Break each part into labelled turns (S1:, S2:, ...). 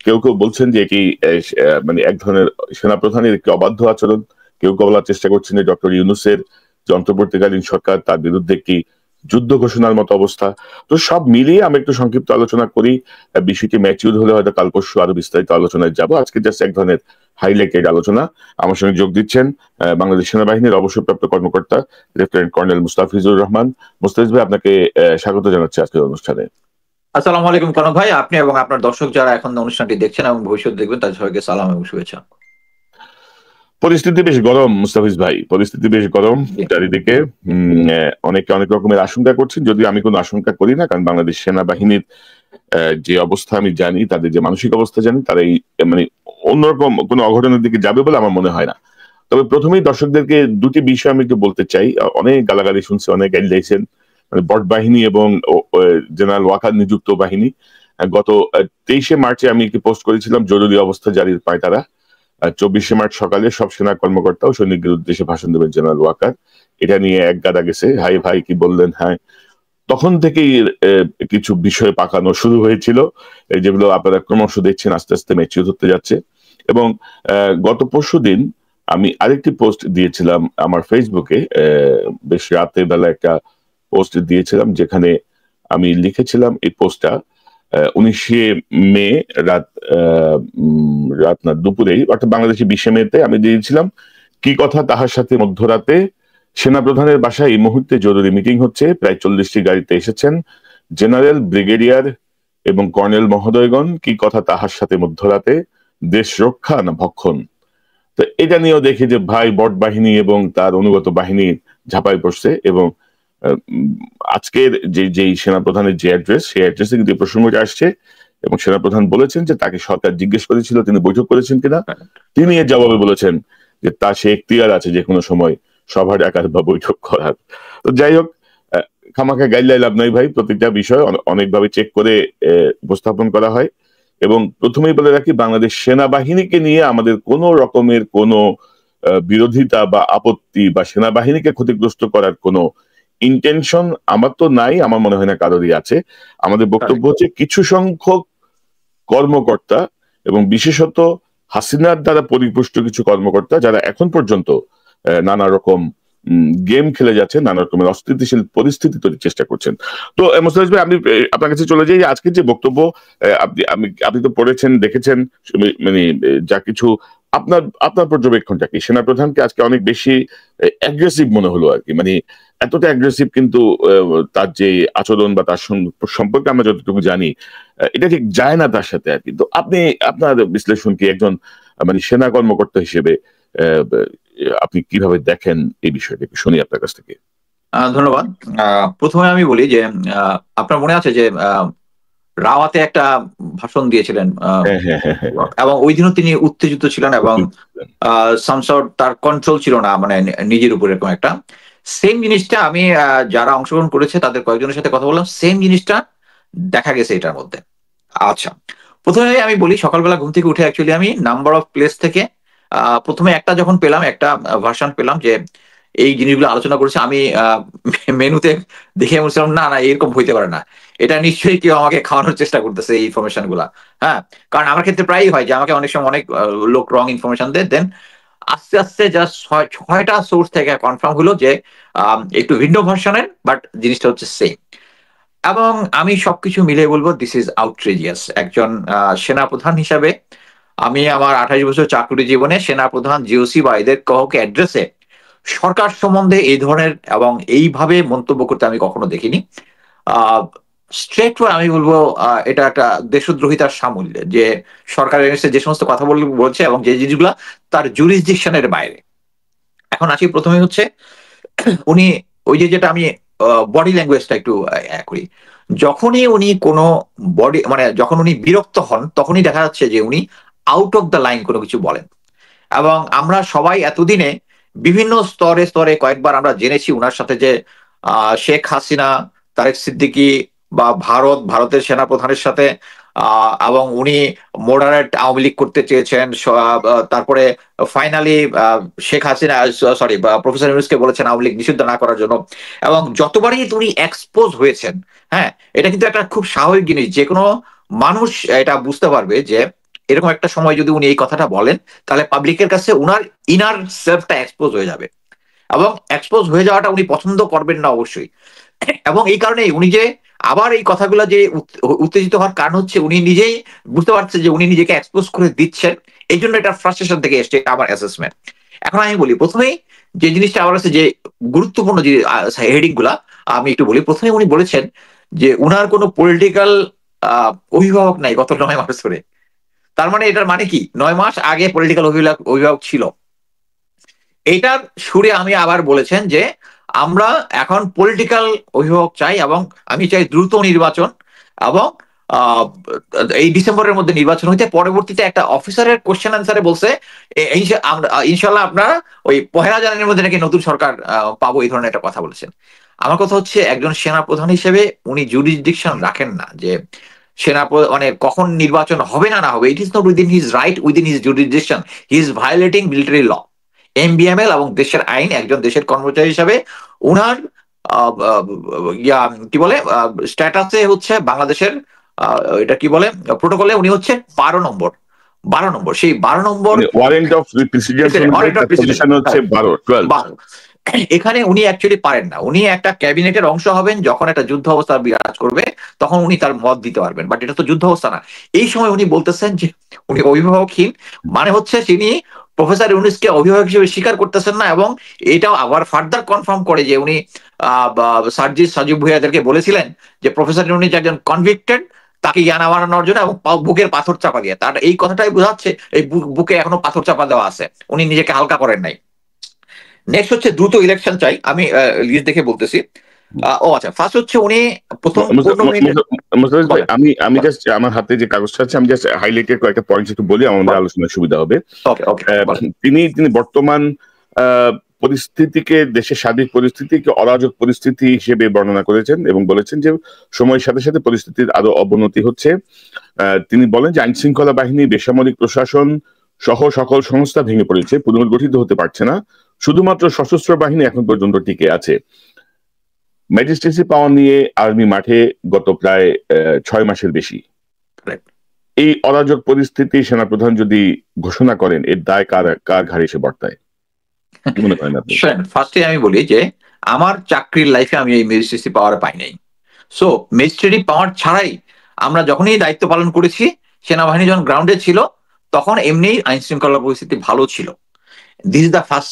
S1: কেউ কেউ বলছেন যে এটি মানে এক ধরনের সেনাপ্রধানের একটি অবাধ্য আচরণ। কেউ কেউ বলার চেষ্টা করছেন যে ডক্টর ইউনূসের যে অন্তর্বর্তীকালীন সরকার তার বিরুদ্ধে একটি যুদ্ধ ঘোষণার মতো অবস্থা। তো সব মিলিয়ে আমি একটু সংক্ষিপ্ত আলোচনা করি। বিষয়টি ম্যাচিউর হলে হয়তো কাল পরশু আরো বিস্তারিত আলোচনায় যাব। আজকে জাস্ট এক ধরনের হাইলাইটেড আলোচনা। আমার সঙ্গে যোগ দিচ্ছেন বাংলাদেশ সেনাবাহিনীর অবসরপ্রাপ্ত কর্মকর্তা লেফটেন্যান্ট কর্নেল মুস্তাফিজুর রহমান। মুস্তাফিজ ভাই, আপনাকে স্বাগত জানাচ্ছি আজকের অনুষ্ঠানে।
S2: আসসালামু আলাইকুম কনক ভাই, আপনি এবং আপনার দর্শক যারা এখন অনুষ্ঠানটি দেখছেন এবং ভবিষ্যৎ দেখবেন তাদের সবাইকে সালাম এবং শুভেচ্ছা।
S1: পরিস্থিতি বেশ গরম মুস্তাফিজ ভাই, পরিস্থিতি বেশ গরম চারিদিকে। অনেকে অনেক রকমের আশঙ্কা করছেন, যদিও আমি কোনো আশঙ্কা করি না, কারণ বাংলাদেশ সেনাবাহিনীর যে অবস্থা আমি জানি, তাদের যে মানসিক অবস্থা জানি, তারা এই মানে অন্যরকম কোনো অঘটনের দিকে যাবে বলে আমার মনে হয় না। তবে প্রথমেই দর্শকদেরকে দুটি বিষয় আমি একটু বলতে চাই। অনেক গালাগালি শুনছে, অনেক গালি দিয়েছেন, মানে বট বাহিনী এবং জেনারেল ওয়াকার নিযুক্ত বাহিনী। গত 23শে মার্চে আমি একটি পোস্ট করেছিলাম জরুরি অবস্থা জারির পায়তারা। 24শে মার্চ সকালে সব সেনা কর্মকর্তা ও সৈনিকদের উদ্দেশ্যে ভাষণ দেবেন জেনারেল ওয়াকার। এটা নিয়ে এক গাদা গেছে, হাই ভাই কি বললেন। হ্যাঁ, তখন থেকেই কিছু বিষয় পাকানো শুরু হয়েছিল, যেগুলো আপনারা ক্রমশ দেখছেন আস্তে আস্তে ম্যাচিউর হতে যাচ্ছে। এবং গত পরশুদিন আমি আরেকটি পোস্ট দিয়েছিলাম আমার ফেসবুকে, বেশ রাতের বেলা একটা পোস্ট দিয়েছিলাম, যেখানে আমি লিখেছিলাম এই পোস্টটা 19শে মে রাত রাত না দুপুরেই, অর্থাৎ বাংলাদেশে 20শে মেতে আমি দিয়েছিলাম, কি কথা তাহার সাথে মধ্যরাতে সেনাপ্রধানের বাসায় এই মুহূর্তে জরুরি মিটিং হচ্ছে, প্রায় 40টি গাড়িতে এসেছেন জেনারেল, ব্রিগেডিয়ার এবং কর্নেল মহোদয়গণ, কি কথা তাহার সাথে মধ্যরাতে, দেশ রক্ষা না ভক্ষণ। তো এটা নিয়েও দেখি যে ভাই বট বাহিনী এবং তার অনুগত বাহিনী ঝাঁপাই পড়ছে। এবং আজকের যেই সেনাপ্রধানের যে অ্যাড্রেস, সেই অ্যাড্রেসে কিন্তু এই প্রসঙ্গটা আসছে, এবং সেনাপ্রধান বলেছেন যে তাকে সরকার জিজ্ঞেস করেছিল তিনি বৈঠক করেছেন কিনা। তিনি এর জবাবে বলেছেন যে তার সে এখতিয়ার আছে যে কোনো সময় সভা ডাকার বা বৈঠক করার। তো যাই হোক, খামাখা গাইডলাইন লাভ নাই ভাই, প্রত্যেকটা বিষয় অনেকভাবে চেক করে উপস্থাপন করা হয়। এবং প্রথমেই বলে রাখি, বাংলাদেশ সেনাবাহিনীকে নিয়ে আমাদের কোনো রকমের কোনো বিরোধিতা বা আপত্তি বা সেনাবাহিনীকে ক্ষতিগ্রস্ত করার কোনো ইন্টেনশন আমার তো নাই, আমার মনে হয় না কারোরই আছে। আমাদের বক্তব্য হচ্ছে কিছু সংখ্যক কর্মকর্তা এবং বিশেষত হাসিনার দ্বারা পরিপুষ্ট কিছু কর্মকর্তা, যারা এখন পর্যন্ত নানা রকম গেম খেলে যাচ্ছে, নানা রকমের অস্থিতিশীল পরিস্থিতি তৈরির চেষ্টা করছেন। তো মোস্তাফিজ ভাই, আমি আপনার কাছে চলে যাই। আজকে যে বক্তব্য আপনি তো পড়েছেন, দেখেছেন, মানে যা কিছু আপনার আপনার পর্যবেক্ষণটা কি? সেনাপ্রধানকে আজকে অনেক বেশি অ্যাগ্রেসিভ মনে হলো আর কি, মানে এতটা অ্যাগ্রেসিভ কিন্তু তার যে আচরণ বা তার সম্পর্কে আমরা যতটুকু জানি, এটা ঠিক যায় না তার সাথে আর কি। তো আপনি আপনার বিশ্লেষণ কি একজন মানে সেনা কর্মকর্তা হিসেবে আপনি কিভাবে দেখেন এই বিষয়টাকে, শুনি আপনার কাছ থেকে।
S2: ধন্যবাদ। প্রথমে আমি বলি যে আপনার মনে আছে যে রাওয়াতে একটা ভাষণ দিয়েছিলেন,
S1: হ্যাঁ, হ্যাঁ, হ্যাঁ, হ্যাঁ,
S2: এবং ওই দিনও তিনি উত্তেজিত ছিলেন এবং সামসর্ট তার কন্ট্রোল ছিল না, মানে নিজের উপর এরকম একটা। সেম জিনিসটা আমি যারা অংশগ্রহণ করেছে তাদের কয়েকজনের সাথে কথা বললাম, সেম জিনিসটা দেখা গেছে এটার মধ্যে। আচ্ছা, প্রথমে আমি বলি সকালবেলা ঘুম থেকে উঠে অ্যাকচুয়ালি আমি নাম্বার অফ প্লেস থেকে প্রথমে একটা যখন পেলাম, একটা ভার্সন পেলাম যে এই জিনিসগুলো আলোচনা করেছে, আমি মেনুতে দেখে বলছিলাম না না এরকম হইতে পারে না, এটা নিশ্চয়ই কেউ আমাকে খাওয়ানোর চেষ্টা করতেছে এই ইনফরমেশন গুলা। হ্যাঁ, কারণ আমার ক্ষেত্রে প্রায়ই হয় যে আমাকে অনেক সময় অনেক লোক রং ইনফরমেশন দেয়, দেন আস্তে আস্তে জাস্ট ছয়টা সোর্স থেকে কনফার্ম হলো যে একটু ভিন্ন ভার্সনের, বাট জিনিসটা হচ্ছে সেম। এবং আমি সবকিছু মিলিয়ে বলবো দিস ইজ আউটরেজিয়াস। একজন সেনাপ্রধান হিসাবে আমি আমার 28 বছর চাকরি জীবনে সেনাপ্রধান, জিওসি বা এদের কাউকে অ্যাড্রেসে সরকার সম্বন্ধে এই ধরনের এবং এইভাবে মন্তব্য করতে আমি কখনো দেখিনি। স্ট্রেট আমি বলবো এটা একটা দেশদ্রোহিতার সামূল্য, যে সরকারের যে সমস্ত কথা বলছে এবং যে জিনিসগুলা তার জুরিসডিকশনের বাইরে। এখন আসি, প্রথমে হচ্ছে উনি ওই যে যেটা আমি বডি ল্যাঙ্গুয়েজটা একটু করি, যখনই উনি কোনো বডি মানে যখন উনি বিরক্ত হন তখনই দেখা যাচ্ছে যে উনি আউট অফ দ্য লাইন কোনো কিছু বলেন। এবং আমরা সবাই এতদিনে বিভিন্ন স্তরে স্তরে কয়েকবার আমরা জেনেছি উনার সাথে যে শেখ হাসিনা, তারেক সিদ্দিকী বা ভারতের সেনাপ্রধানের সাথে এবং উনি মডারেট আওয়ামী লীগ করতে চেয়েছেন। তারপরে finally Sheikh Hasina sorry professor ইউনূসকে বলেছেন আওয়ামী লীগ নিষিদ্ধ না করার জন্য। এবং যতবারই উনি এক্সপোজ হয়েছেন, হ্যাঁ, এটা কিন্তু একটা খুব স্বাভাবিক জিনিস, যে কোনো মানুষ এটা বুঝতে পারবে যে এরকম একটা সময় যদি উনি এই কথাটা বলেন, তাহলে পাবলিকের কাছে উনার ইনার সেলফটা এক্সপোজ হয়ে যাবে, এবং এক্সপোজ হয়ে যাওয়াটা উনি পছন্দ করবেন না অবশ্যই। এবং এই কারণেই উনি যে আবার এই কথাগুলো যে উত্তেজিত হওয়ার কারণ হচ্ছে উনি নিজেই বুঝতে পারছে যে উনি নিজেকে এক্সপোজ করে দিচ্ছেন, এই জন্য এটা ফ্রাস্ট্রেশন থেকে এসছে, এটা আমার অ্যাসেসমেন্ট। এখন আমি বলি প্রথমেই যে জিনিসটা আমার কাছে যে গুরুত্বপূর্ণ যে হেডিং গুলা আমি একটু বলি। প্রথমে উনি বলেছেন যে উনার কোনো পলিটিক্যাল অভিভাবক নাই গত 9 মাস ধরে। তার মানে এটার মানে কি 9 মাস আগে পলিটিক্যাল অভিভাবক ছিল। এইটার সুরে আমি আবার বলেছেন যে আমরা এখন পলিটিক্যাল অভিভাবক চাই, এবং আমি চাই দ্রুত নির্বাচন, এবং এই ডিসেম্বরের মধ্যে নির্বাচন হইতে পরবর্তীতে একটা অফিসারের কোশ্চেন আনসারে বলছে ইনশাল্লাহ আপনারা ওই 1 জানুয়ারির মধ্যে নাকি নতুন সরকার পাবো, এই ধরনের একটা কথা বলেছেন। আমার কথা হচ্ছে একজন সেনা প্রধান হিসেবে উনি জুরিসডিকশন রাখেন না যে মানে কখন নির্বাচন হবে না হবে। It is not within his right, within his jurisdiction. He is violating military law, MBML এবং দেশের আইন। একজন দেশের কর্মচারী হিসাবে উনার কি বলে স্ট্যাটাসে হচ্ছে বাংলাদেশের এটা কি বলে প্রোটোকলে উনি হচ্ছে 12 নম্বর। সেই 12 নম্বর
S1: ওয়ারেন্ট অফ প্রেসিডেন্ট হচ্ছে 12।
S2: এখানে উনি অ্যাকচুয়ালি পারেন না। উনি একটা ক্যাবিনেটের অংশ হবেন যখন একটা যুদ্ধ অবস্থা বিরাজ করবে, তখন উনি তার মত দিতে পারবেন, বাট এটা তো যুদ্ধ অবস্থা না। এই সময় উনি বলতেছেন যে উনি অভিভাবকহীন, মানে হচ্ছে তিনি প্রফেসর ইউনূসকে অভিভাবক হিসেবে স্বীকার করতেছেন না, এবং এটাও আবার ফার্দার কনফার্ম করে যে উনি সার্জিস সাজিব ভুঁইয়াদেরকে বলেছিলেন যে প্রফেসর ইউনূস একজন কনভিক্টেড, তাকে জ্ঞান বানানোর জন্য, এবং বুকের পাথর চাপা দিয়ে। তার এই কথাটাই বোঝাচ্ছে এই বুকে এখনো পাথর চাপা দেওয়া আছে, উনি নিজেকে হালকা করেন নাই। নেক্সট হচ্ছে দ্রুত ইলেকশন চাই, আমি লিস্ট দেখে বলতেছি। ও আচ্ছা, ফার্স্ট হচ্ছে উনি প্রথম
S1: আমি জাস্ট আমার হাতে যে কাগজটা আছে আমি জাস্ট হাইলাইটেড কয়েকটা পয়েন্ট একটু বলি, আমাদের আলোচনার সুবিধা হবে। তিনি বর্তমান পরিস্থিতিকে, দেশের সার্বিক পরিস্থিতিকে অরাজক পরিস্থিতি হিসেবে বর্ণনা করেছেন এবং বলেছেন যে সময়ের সাথে সাথে পরিস্থিতির আরো অবনতি হচ্ছে। তিনি বলেন যে আইন শৃঙ্খলা বাহিনী, বেসামরিক প্রশাসন সহ সকল সংস্থা ভেঙে পড়েছে, পুনর্গঠিত হতে পারছে না, শুধুমাত্র সশস্ত্র বাহিনী এখন পর্যন্ত টিকে আছে। ম্যাজিস্ট্রেসি পাওয়ার নিয়ে আর্মি মাঠে গত প্রায় 6 মাসের বেশি। এই অরাজক পরিস্থিতি সেনাপ্রধান যদি ঘোষণা করেন, এর দায় কার ঘাড়ে এসে বর্তায় মনে করেন আপনি?
S2: ফার্স্টে আমি বলি যে আমার চাকরির লাইফে আমি এই ম্যাজিস্ট্রেসি পাওয়ার পাই নাই। সো ম্যাজিস্ট্রেসি পাওয়ার ছাড়াই আমরা যখনই দায়িত্ব পালন করেছি, সেনাবাহিনী যখন গ্রাউন্ডে ছিল তখন এমনি আইন শৃঙ্খলা পরিস্থিতি ভালো ছিল। This is the first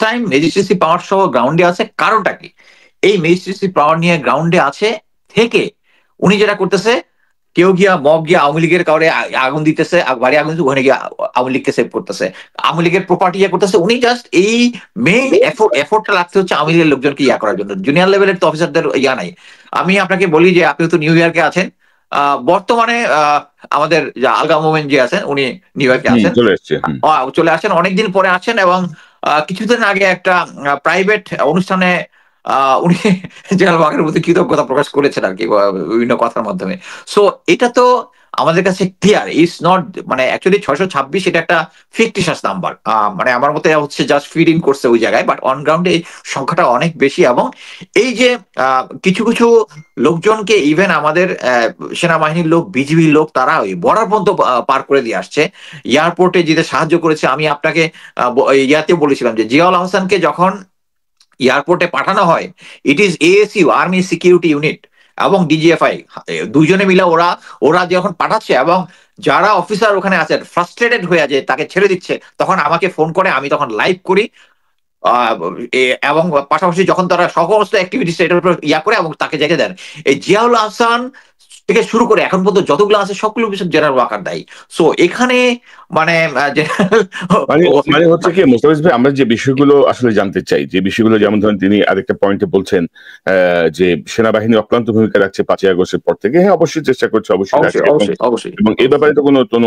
S2: time magistracy পাওয়ার সহ গ্রাউন্ডে আছে। কারণটা কি? এই ম্যাজিস্ট্রেসি পাওয়ার নিয়ে গ্রাউন্ডে আছে থেকে উনি যেটা করতেছে, কেউ গিয়া মব গিয়া আওয়ামী লীগের কাউরে আগুন দিতেছে, বাড়ি আগুন দিতে, ওখানে গিয়ে আওয়ামী লীগকে সেভ করতেছে, আওয়ামী লীগের প্রপার্টি ইয়ে করতেছে। উনি জাস্ট এই মেইন এফোর্টটা লাগতে হচ্ছে আওয়ামী লীগের লোকজনকে ইয়া করার জন্য। জুনিয়র লেভেলের তো অফিসারদের ইয়া নাই। আমি আপনাকে বলি যে আপনি তো নিউ ইয়র্কে আছেন, বর্তমানে আমাদের আলগা মোমেন যে আছেন উনি নিউ ইয়র্কে আছেন, চলে আসেন অনেকদিন পরে আসেন, এবং কিছুদিন আগে একটা প্রাইভেট অনুষ্ঠানে উনি জেনারেল ওয়াকারের প্রতি কৃতজ্ঞতা প্রকাশ করেছেন আর কি, বিভিন্ন কথার মাধ্যমে। সো এটা তো আমাদের কাছে ক্লিয়ার ইজ নট, মানে অ্যাকচুয়ালি 626 এটা একটা ফিকটিশাস নাম্বার, মানে আমার মতে হচ্ছে জাস্ট ফিড ইন করছে ওই জায়গায়, বাট অন গ্রাউন্ডে এই সংখ্যাটা অনেক বেশি। এবং এই যে কিছু কিছু লোকজনকে, ইভেন আমাদের সেনাবাহিনীর লোক, বিজিবির লোক, তারা ওই বর্ডার পর্যন্ত পার করে দিয়ে আসছে, এয়ারপোর্টে যেতে সাহায্য করেছে। আমি আপনাকে ইয়াতে বলেছিলাম যে জিয়াউল আহসানকে যখন এয়ারপোর্টে পাঠানো হয়, it is ASU, army security unit, এবং ডিজিএফআই দুইজনে মিলে ওরা যখন পাঠাচ্ছে, এবং যারা অফিসার ওখানে আছেন ফ্রাস্ট্রেটেড হয়ে আছে, তাকে ছেড়ে দিচ্ছে, তখন আমাকে ফোন করে, আমি তখন লাইভ করি, এবং পাশাপাশি যখন তারা সমস্ত অ্যাক্টিভিটিস এটার উপর ইয়া করে এবং তাকে জায়গা দেন। এই জিয়াউল আহসান থেকে শুরু করে এখন পর্যন্ত যতগুলো আছে সবগুলো বিষয় জেনারেল ওয়াকার দায়ী। সো এখানে মানে
S1: হচ্ছে কি মোস্তাফিজ ভাই, আমরা যে বিষয়গুলো আসলে জানতে চাই, যে বিষয়গুলো, যেমন ধরেন তিনি আরেকটা পয়েন্টে বলছেন যে সেনাবাহিনী অক্লান্ত ভূমিকা রাখছে 5ই আগস্টের পর থেকে। হ্যাঁ, অবশ্যই চেষ্টা করছে, অবশ্যই, এবং এই ব্যাপারে তো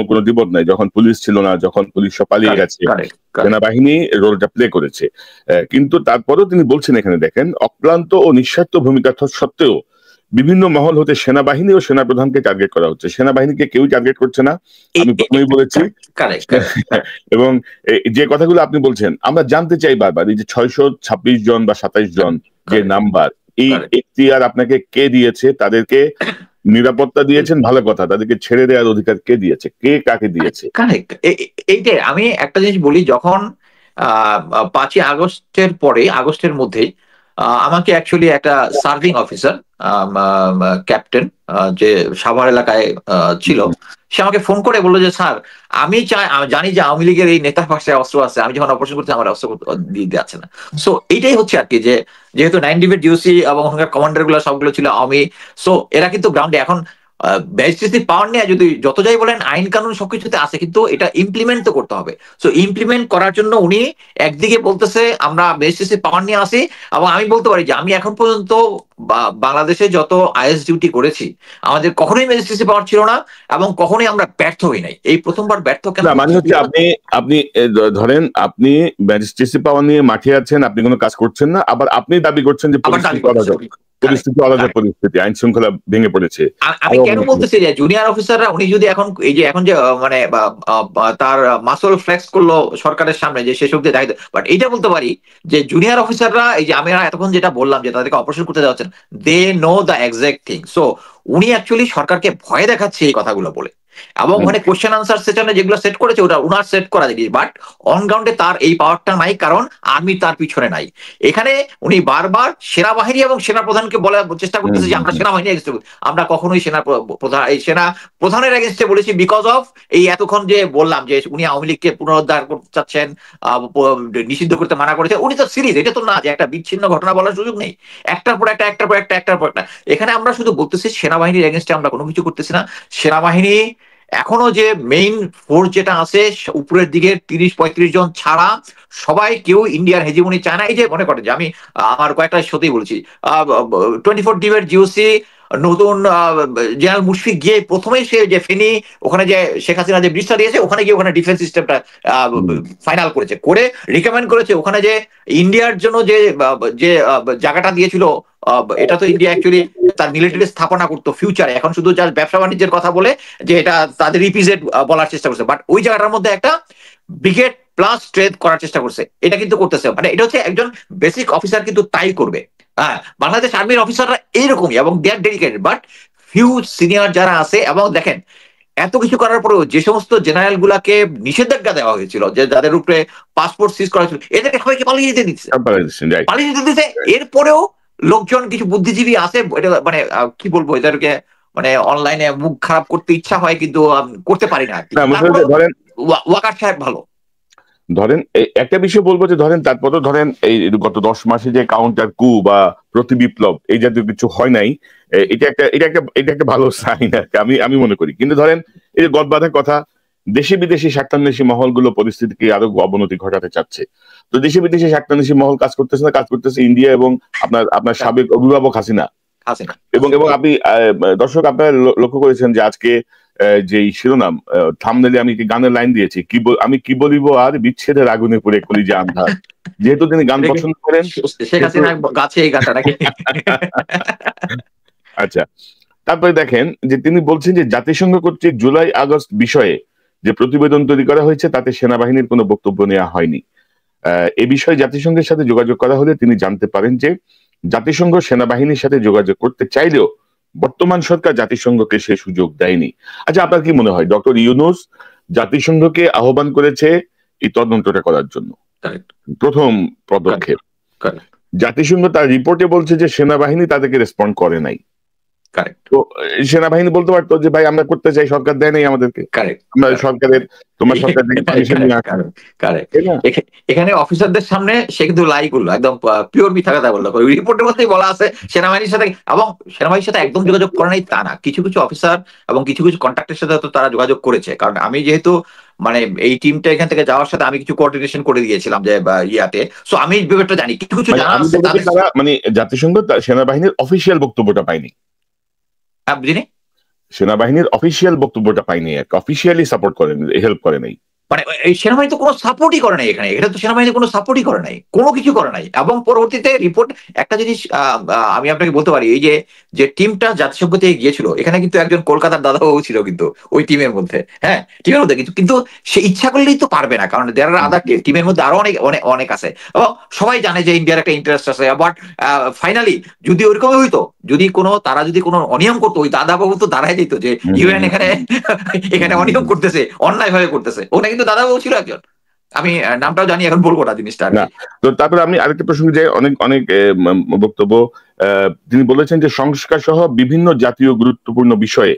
S1: কোনো দ্বিমত নাই। যখন পুলিশ ছিল না, যখন পুলিশ সব পালিয়ে গেছে, সেনাবাহিনী রোলটা প্লে করেছে। কিন্তু তারপরেও তিনি বলছেন এখানে দেখেন, অক্লান্ত ও নিঃস্বার্থ ভূমিকা সত্ত্বেও বিভিন্ন মহল হতে সেনাবাহিনী ও সেনাপ্রধানকে টার্গেট করা হচ্ছে। সেনাবাহিনীকে কেউ টার্গেট করছে না, আমি প্রথমেই বলেছি। এবং যে কথাগুলো আপনি বলছেন, আমরা জানতে চাই বারবার, এই যে 626 জন বা 27 জন যে নাম্বার, এই এখতিয়ার আপনাকে কে দিয়েছে? তাদেরকে নিরাপত্তা দিয়েছেন ভালো কথা, তাদেরকে ছেড়ে দেওয়ার অধিকার কে দিয়েছে, কে কাকে দিয়েছে?
S2: কারেক্ট। এইটাই আমি একটা জিনিস বলি, যখন 5ই আগস্টের পরে, আগস্টের মধ্যেই আমাকে অ্যাকচুয়ালি একটা সার্ভিং অফিসার, ক্যাপ্টেন, যে সাভার এলাকায় ছিল, সে আমাকে ফোন করে বললো যে স্যার, আমি জানি যে আওয়ামী লীগের এই নেতার পাশে অস্ত্র আছে, আমি যখন অপারেশন করছি আমার অস্ত্র দিয়ে যাচ্ছে না। সো এইটাই হচ্ছে আর কি, যে যেহেতু 9 ডিভির ডিউসি এবং ওখানকার কমান্ডার গুলো সবগুলো ছিল আওয়ামী, সো এরা কিন্তু গ্রাউন্ডে এখন ম্যাজিস্ট্রেসি পাওয়ার নিয়ে যদি যত যাই বলেন আইন কানুন সবকিছুতে আছে, কিন্তু এটা ইমপ্লিমেন্ট তো করতে হবে। সো ইমপ্লিমেন্ট করার জন্য উনি একদিকে বলতেছে আমরা ম্যাজিস্ট্রেসি পাওয়ার নিয়ে আসি, এবং আমি বলতে পারি যে আমি এখন পর্যন্ত বাংলাদেশে যত আইএস ডিউটি করেছি আমাদের কখনোই ম্যাজিস্ট্রেসি পাওয়ার ছিল না, এবং কখনোই আমরা ব্যর্থ হই নাই। এই প্রথমবার ব্যর্থ কেন?
S1: মানে হচ্ছে আপনি আপনি ধরেন আপনি ম্যাজিস্ট্রেসি পাওয়ার নিয়ে মাঠে আছেন, আপনি কোনো কাজ করছেন না, আবার আপনি দাবি করছেন যে পরিস্থিতি অরাজক পরিস্থিতি, আইন শৃঙ্খলা ভেঙে পড়েছে।
S2: আমি কেন বলতেছি যে জুনিয়র অফিসাররা উনি যদি এখন এই যে এখন যে মানে তার মাসল ফ্লেক্স করলো সরকারের সামনে যে শেষ অব্দি দায়িত্ব, বাট এইটা বলতে পারি যে জুনিয়র অফিসাররা এই যে আমি এতক্ষণ যেটা বললাম যে তাদেরকে অপারেশন করতে যাচ্ছেন, they know the exact thing. So উনি অ্যাকচুয়ালি সরকারকে ভয় দেখাচ্ছে এই কথাগুলো বলে, এবং ওখানে কোশ্চেন আনসার সেশনে যেগুলো সেট করেছে ওটা উনার সেট করা জিনিস, বাট অন গ্রাউন্ডে তার এই পাওয়ারটা নাই, কারণ আর্মি তার পিছনে নাই। এখানে উনি বারবার সেনাবাহিনী এবং সেনা প্রধানকে বলার চেষ্টা করতেছে যে আমরা সেনাবাহিনী এগেন্স্টে, আমরা কখনোই সেনা প্রধান এই সেনা প্রধানের এগেন্স্টে বলেছি, বিকজ অফ এই এতক্ষণ যে বললাম যে উনি আওয়ামী লীগকে পুনরুদ্ধার করতে চাচ্ছেন, নিষিদ্ধ করতে মানা করেছে। উনি তো সিরিজ, এটা তো না যে একটা বিচ্ছিন্ন ঘটনা বলার সুযোগ নেই, একটার পর একটা, একটার পর একটা, একটার পর একটা। এখানে আমরা শুধু বলতেছি সেনাবাহিনীর এগেন্স্টে আমরা কোনো কিছু করতেছি না। সেনাবাহিনী এখনো যে মেইন ফোর্স যেটা আছে উপরের দিকে 30-35 জন ছাড়া সবাই কেউ ইন্ডিয়ার হেজিমনি চায় না। এই যে মনে করেন যে আমি আমার কয়েকটা সত্যি বলছি, 24 ডিবের জিওসি নতুন জেনারেল মুশফিক গিয়ে প্রথমেই সে যে ফেনী ওখানে যে শেখ হাসিনা যে ব্রিজটা দিয়েছে ওখানে গিয়ে ওখানে ডিফেন্স সিস্টেমটা ফাইনাল করেছে, করে রিকমেন্ড করেছে ওখানে যে ইন্ডিয়ার জন্য যে যে জায়গাটা দিয়েছিল, এটা তো ইন্ডিয়া অ্যাকচুয়ালি তার মিলিটারি স্থাপনা করতো ফিউচারে, এখন শুধু যার ব্যবসা বাণিজ্যের কথা বলে যে এটা তাদের রিপিজেড বলার চেষ্টা করছে, বাট ওই জায়গাটার মধ্যে একটা ব্রিগেড প্লাস স্ট্রেংথ করার চেষ্টা করছে, এটা কিন্তু করতেছে। মানে এটা হচ্ছে একজন বেসিক অফিসার কিন্তু তাই করবে। হ্যাঁ, বাংলাদেশ আর্মির অফিসাররা এইরকমই এবং দে আর ডেডিকেটেড, বাট ফিউ সিনিয়র যারা আছে, এবং দেখেন এত কিছু করার পরেও যে সমস্ত জেনারেল গুলাকে নিষেধাজ্ঞা দেওয়া হয়েছিল, যে যাদের উপরে পাসপোর্ট সিজ করা হয়েছিল, এদেরকে সবাইকে পালিয়ে যেতে দিচ্ছে, পালিয়ে যেতে দিচ্ছে। এরপরেও লোকজন কিছু বুদ্ধিজীবী আছে, এটা মানে কি বলবো, এদেরকে মানে অনলাইনে মুখ খারাপ করতে ইচ্ছা হয় কিন্তু করতে পারি না। ধরেন ওয়াকার সাহেব ভালো,
S1: ধরেন একটা বিষয় বলবো যে ধরেন তারপরে ধরেন এই গত 10 মাসে যে কাউন্টার কু বা প্রতি বিপ্লব এই জাতীয় কিছু হয় নাই, এটা একটা ভালো সাইন আমি মনে করি। কিন্তু ধরেন এই যে গদবাঁধার কথা, দেশে বিদেশি স্বার্থান্বেষী মহলগুলো পরিস্থিতিকে আরো অবনতি ঘটাতে চাচ্ছে। তো দেশে বিদেশি স্বার্থান্বেষী মহল কাজ করতেছে না, কাজ করতেছে ইন্ডিয়া এবং আপনার সাবেক অভিভাবক হাসিনা। এবং আপনি দর্শক আপনারা লক্ষ্য করেছেন যে আজকে যে শিরোনাম থাম্বনেইলে আমি গানের লাইন দিয়েছি, আমি কি বলিব আর বিচ্ছেদের আগুনে পুড়ে কলিজা আন্ধার। যেহেতু তিনি গান পছন্দ করেন, আচ্ছা, তারপরে দেখেন যে তিনি বলছেন যে জাতিসংঘ কর্তৃক জুলাই আগস্ট বিষয়ে যে প্রতিবেদন তৈরি করা হয়েছে তাতে সেনাবাহিনীর কোনো বক্তব্য নেওয়া হয়নি। এ বিষয়ে জাতিসংঘের সাথে যোগাযোগ করা হলে তিনি জানতে পারেন যে জাতিসংঘ সেনাবাহিনীর সাথে যোগাযোগ করতে চাইলেও বর্তমান সরকার জাতিসংঘকে সে সুযোগ দেয়নি। আচ্ছা, আপনার কি মনে হয় ডক্টর ইউনূস জাতিসংঘকে আহ্বান করেছে এই তদন্তটা করার জন্য? প্রথম পদক্ষেপ। জাতিসংঘ তার রিপোর্টে বলছে যে সেনাবাহিনী তাদেরকে রেসপন্ড করে নাই। তো সেনাবাহিনী বলতে পারতো যে ভাই আমরা করতে চাই, সরকার দেয় নাই আমাদেরকে, আমরা সরকারের তোমার সরকার থেকে পারমিশন নিয়ে আসি।
S2: এখানে অফিসারদের সামনে সে কিন্তু লাই করলো, একদম পিওর মিথ্যা কথা বললো। রিপোর্টের মধ্যেই বলা আছে সেনাবাহিনীর সাথে, এবং সেনাবাহিনীর সাথে একদম যোগাযোগ করে নাই তা না, কিছু কিছু অফিসার এবং কিছু কিছু কন্ট্রাক্টের সাথে তো তারা যোগাযোগ করেছে। কারণ আমি যেহেতু মানে এই টিমটা এখান থেকে যাওয়ার সাথে আমি কিছু কোঅর্ডিনেশন করে দিয়েছিলাম যে ইয়াতে, সো আমি ব্যাপারটা জানি, কিছু কিছু জানা আছে।
S1: মানে জাতিসংঘ সেনাবাহিনীর অফিসিয়াল বক্তব্যটা পাইনি,
S2: বুঝিনি,
S1: সেনাবাহিনীর অফিসিয়াল বক্তব্যটা পাইনি, অফিসিয়ালি সাপোর্ট করেন, হেল্প করে নাই।
S2: মানে এই সেনাবাহিনী তো কোনো সাপোর্টই করে নাই এখানে, এটা তো সেনাবাহিনী কোনো সাপোর্টই করে নাই, কোনো কিছু করে নাই। এবং পরবর্তীতে রিপোর্ট, একটা জিনিস আমি আপনাকে বলতে পারি, এই যে যে টিমটা জাতিসংঘ থেকে গিয়েছিল, এখানে কিন্তু একজন কলকাতার দাদাবাবু ছিল কিন্তু ওই টিমের মধ্যে, হ্যাঁ টিমের মধ্যে, কিন্তু কিন্তু সে ইচ্ছা করলেই তো পারবে না, কারণ দেয়ার আদার টিমের মধ্যে আরো অনেক অনেক অনেক আছে, এবং সবাই জানে যে ইন্ডিয়ার একটা ইন্টারেস্ট আছে। বাট ফাইনালি যদি ওইরকমই হইতো, যদি কোনো তারা যদি কোনো অনিয়ম করতো, ওই দাদাবাবু তো দাঁড়ায় যেত যে ইউএন এখানে এখানে অনিয়ম করতেছে, অন্যায় ভাবে করতেছে। ওটা কিন্তু দাদাবাবু ছিল একজন, আমি নামটাও জানি, এখন বলবো না জিনিসটা আর
S1: না।
S2: কি।
S1: তো তারপরে আমি আরেকটা প্রসঙ্গে যাই, অনেক অনেক বক্তব্য তিনি বলেছেন যে সংস্কার সহ বিভিন্ন জাতীয় গুরুত্বপূর্ণ বিষয়ে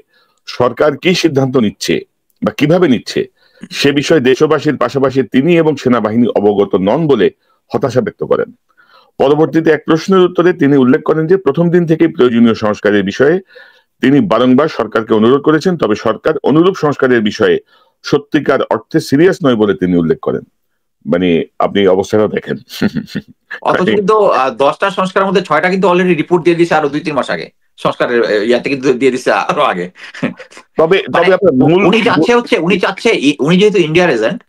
S1: সরকার কি সিদ্ধান্ত নিচ্ছে বা কিভাবে নিচ্ছে সে বিষয়ে দেশবাসীর পাশাপাশি তিনি এবং সেনাবাহিনী অবগত নন বলে হতাশা ব্যক্ত করেন। পরবর্তীতে এক প্রশ্নের উত্তরে তিনি উল্লেখ করেন যে প্রথম দিন থেকেই প্রয়োজনীয় সংস্কারের বিষয়ে তিনি বারংবার সরকারকে অনুরোধ করেছেন, তবে সরকার অনুরূপ সংস্কারের বিষয়ে সত্যিকার অর্থে সিরিয়াস নয় বলে তিনি উল্লেখ করেন। মানে আপনি অবস্থাটা দেখেন।
S2: অথচ কিন্তু 10টা সংস্কারের মধ্যে 6টা কিন্তু অলরেডি রিপোর্ট দিয়ে দিয়েছে আরো 2-3 মাস আগে, সংস্কারের ইয়াতে কিন্তু দিয়ে দিচ্ছে আরো আগে।
S1: তবে
S2: মানে
S1: তবে আপনার মূল
S2: উনি চাচ্ছে উনি যেহেতু ইন্ডিয়ার এজেন্ট,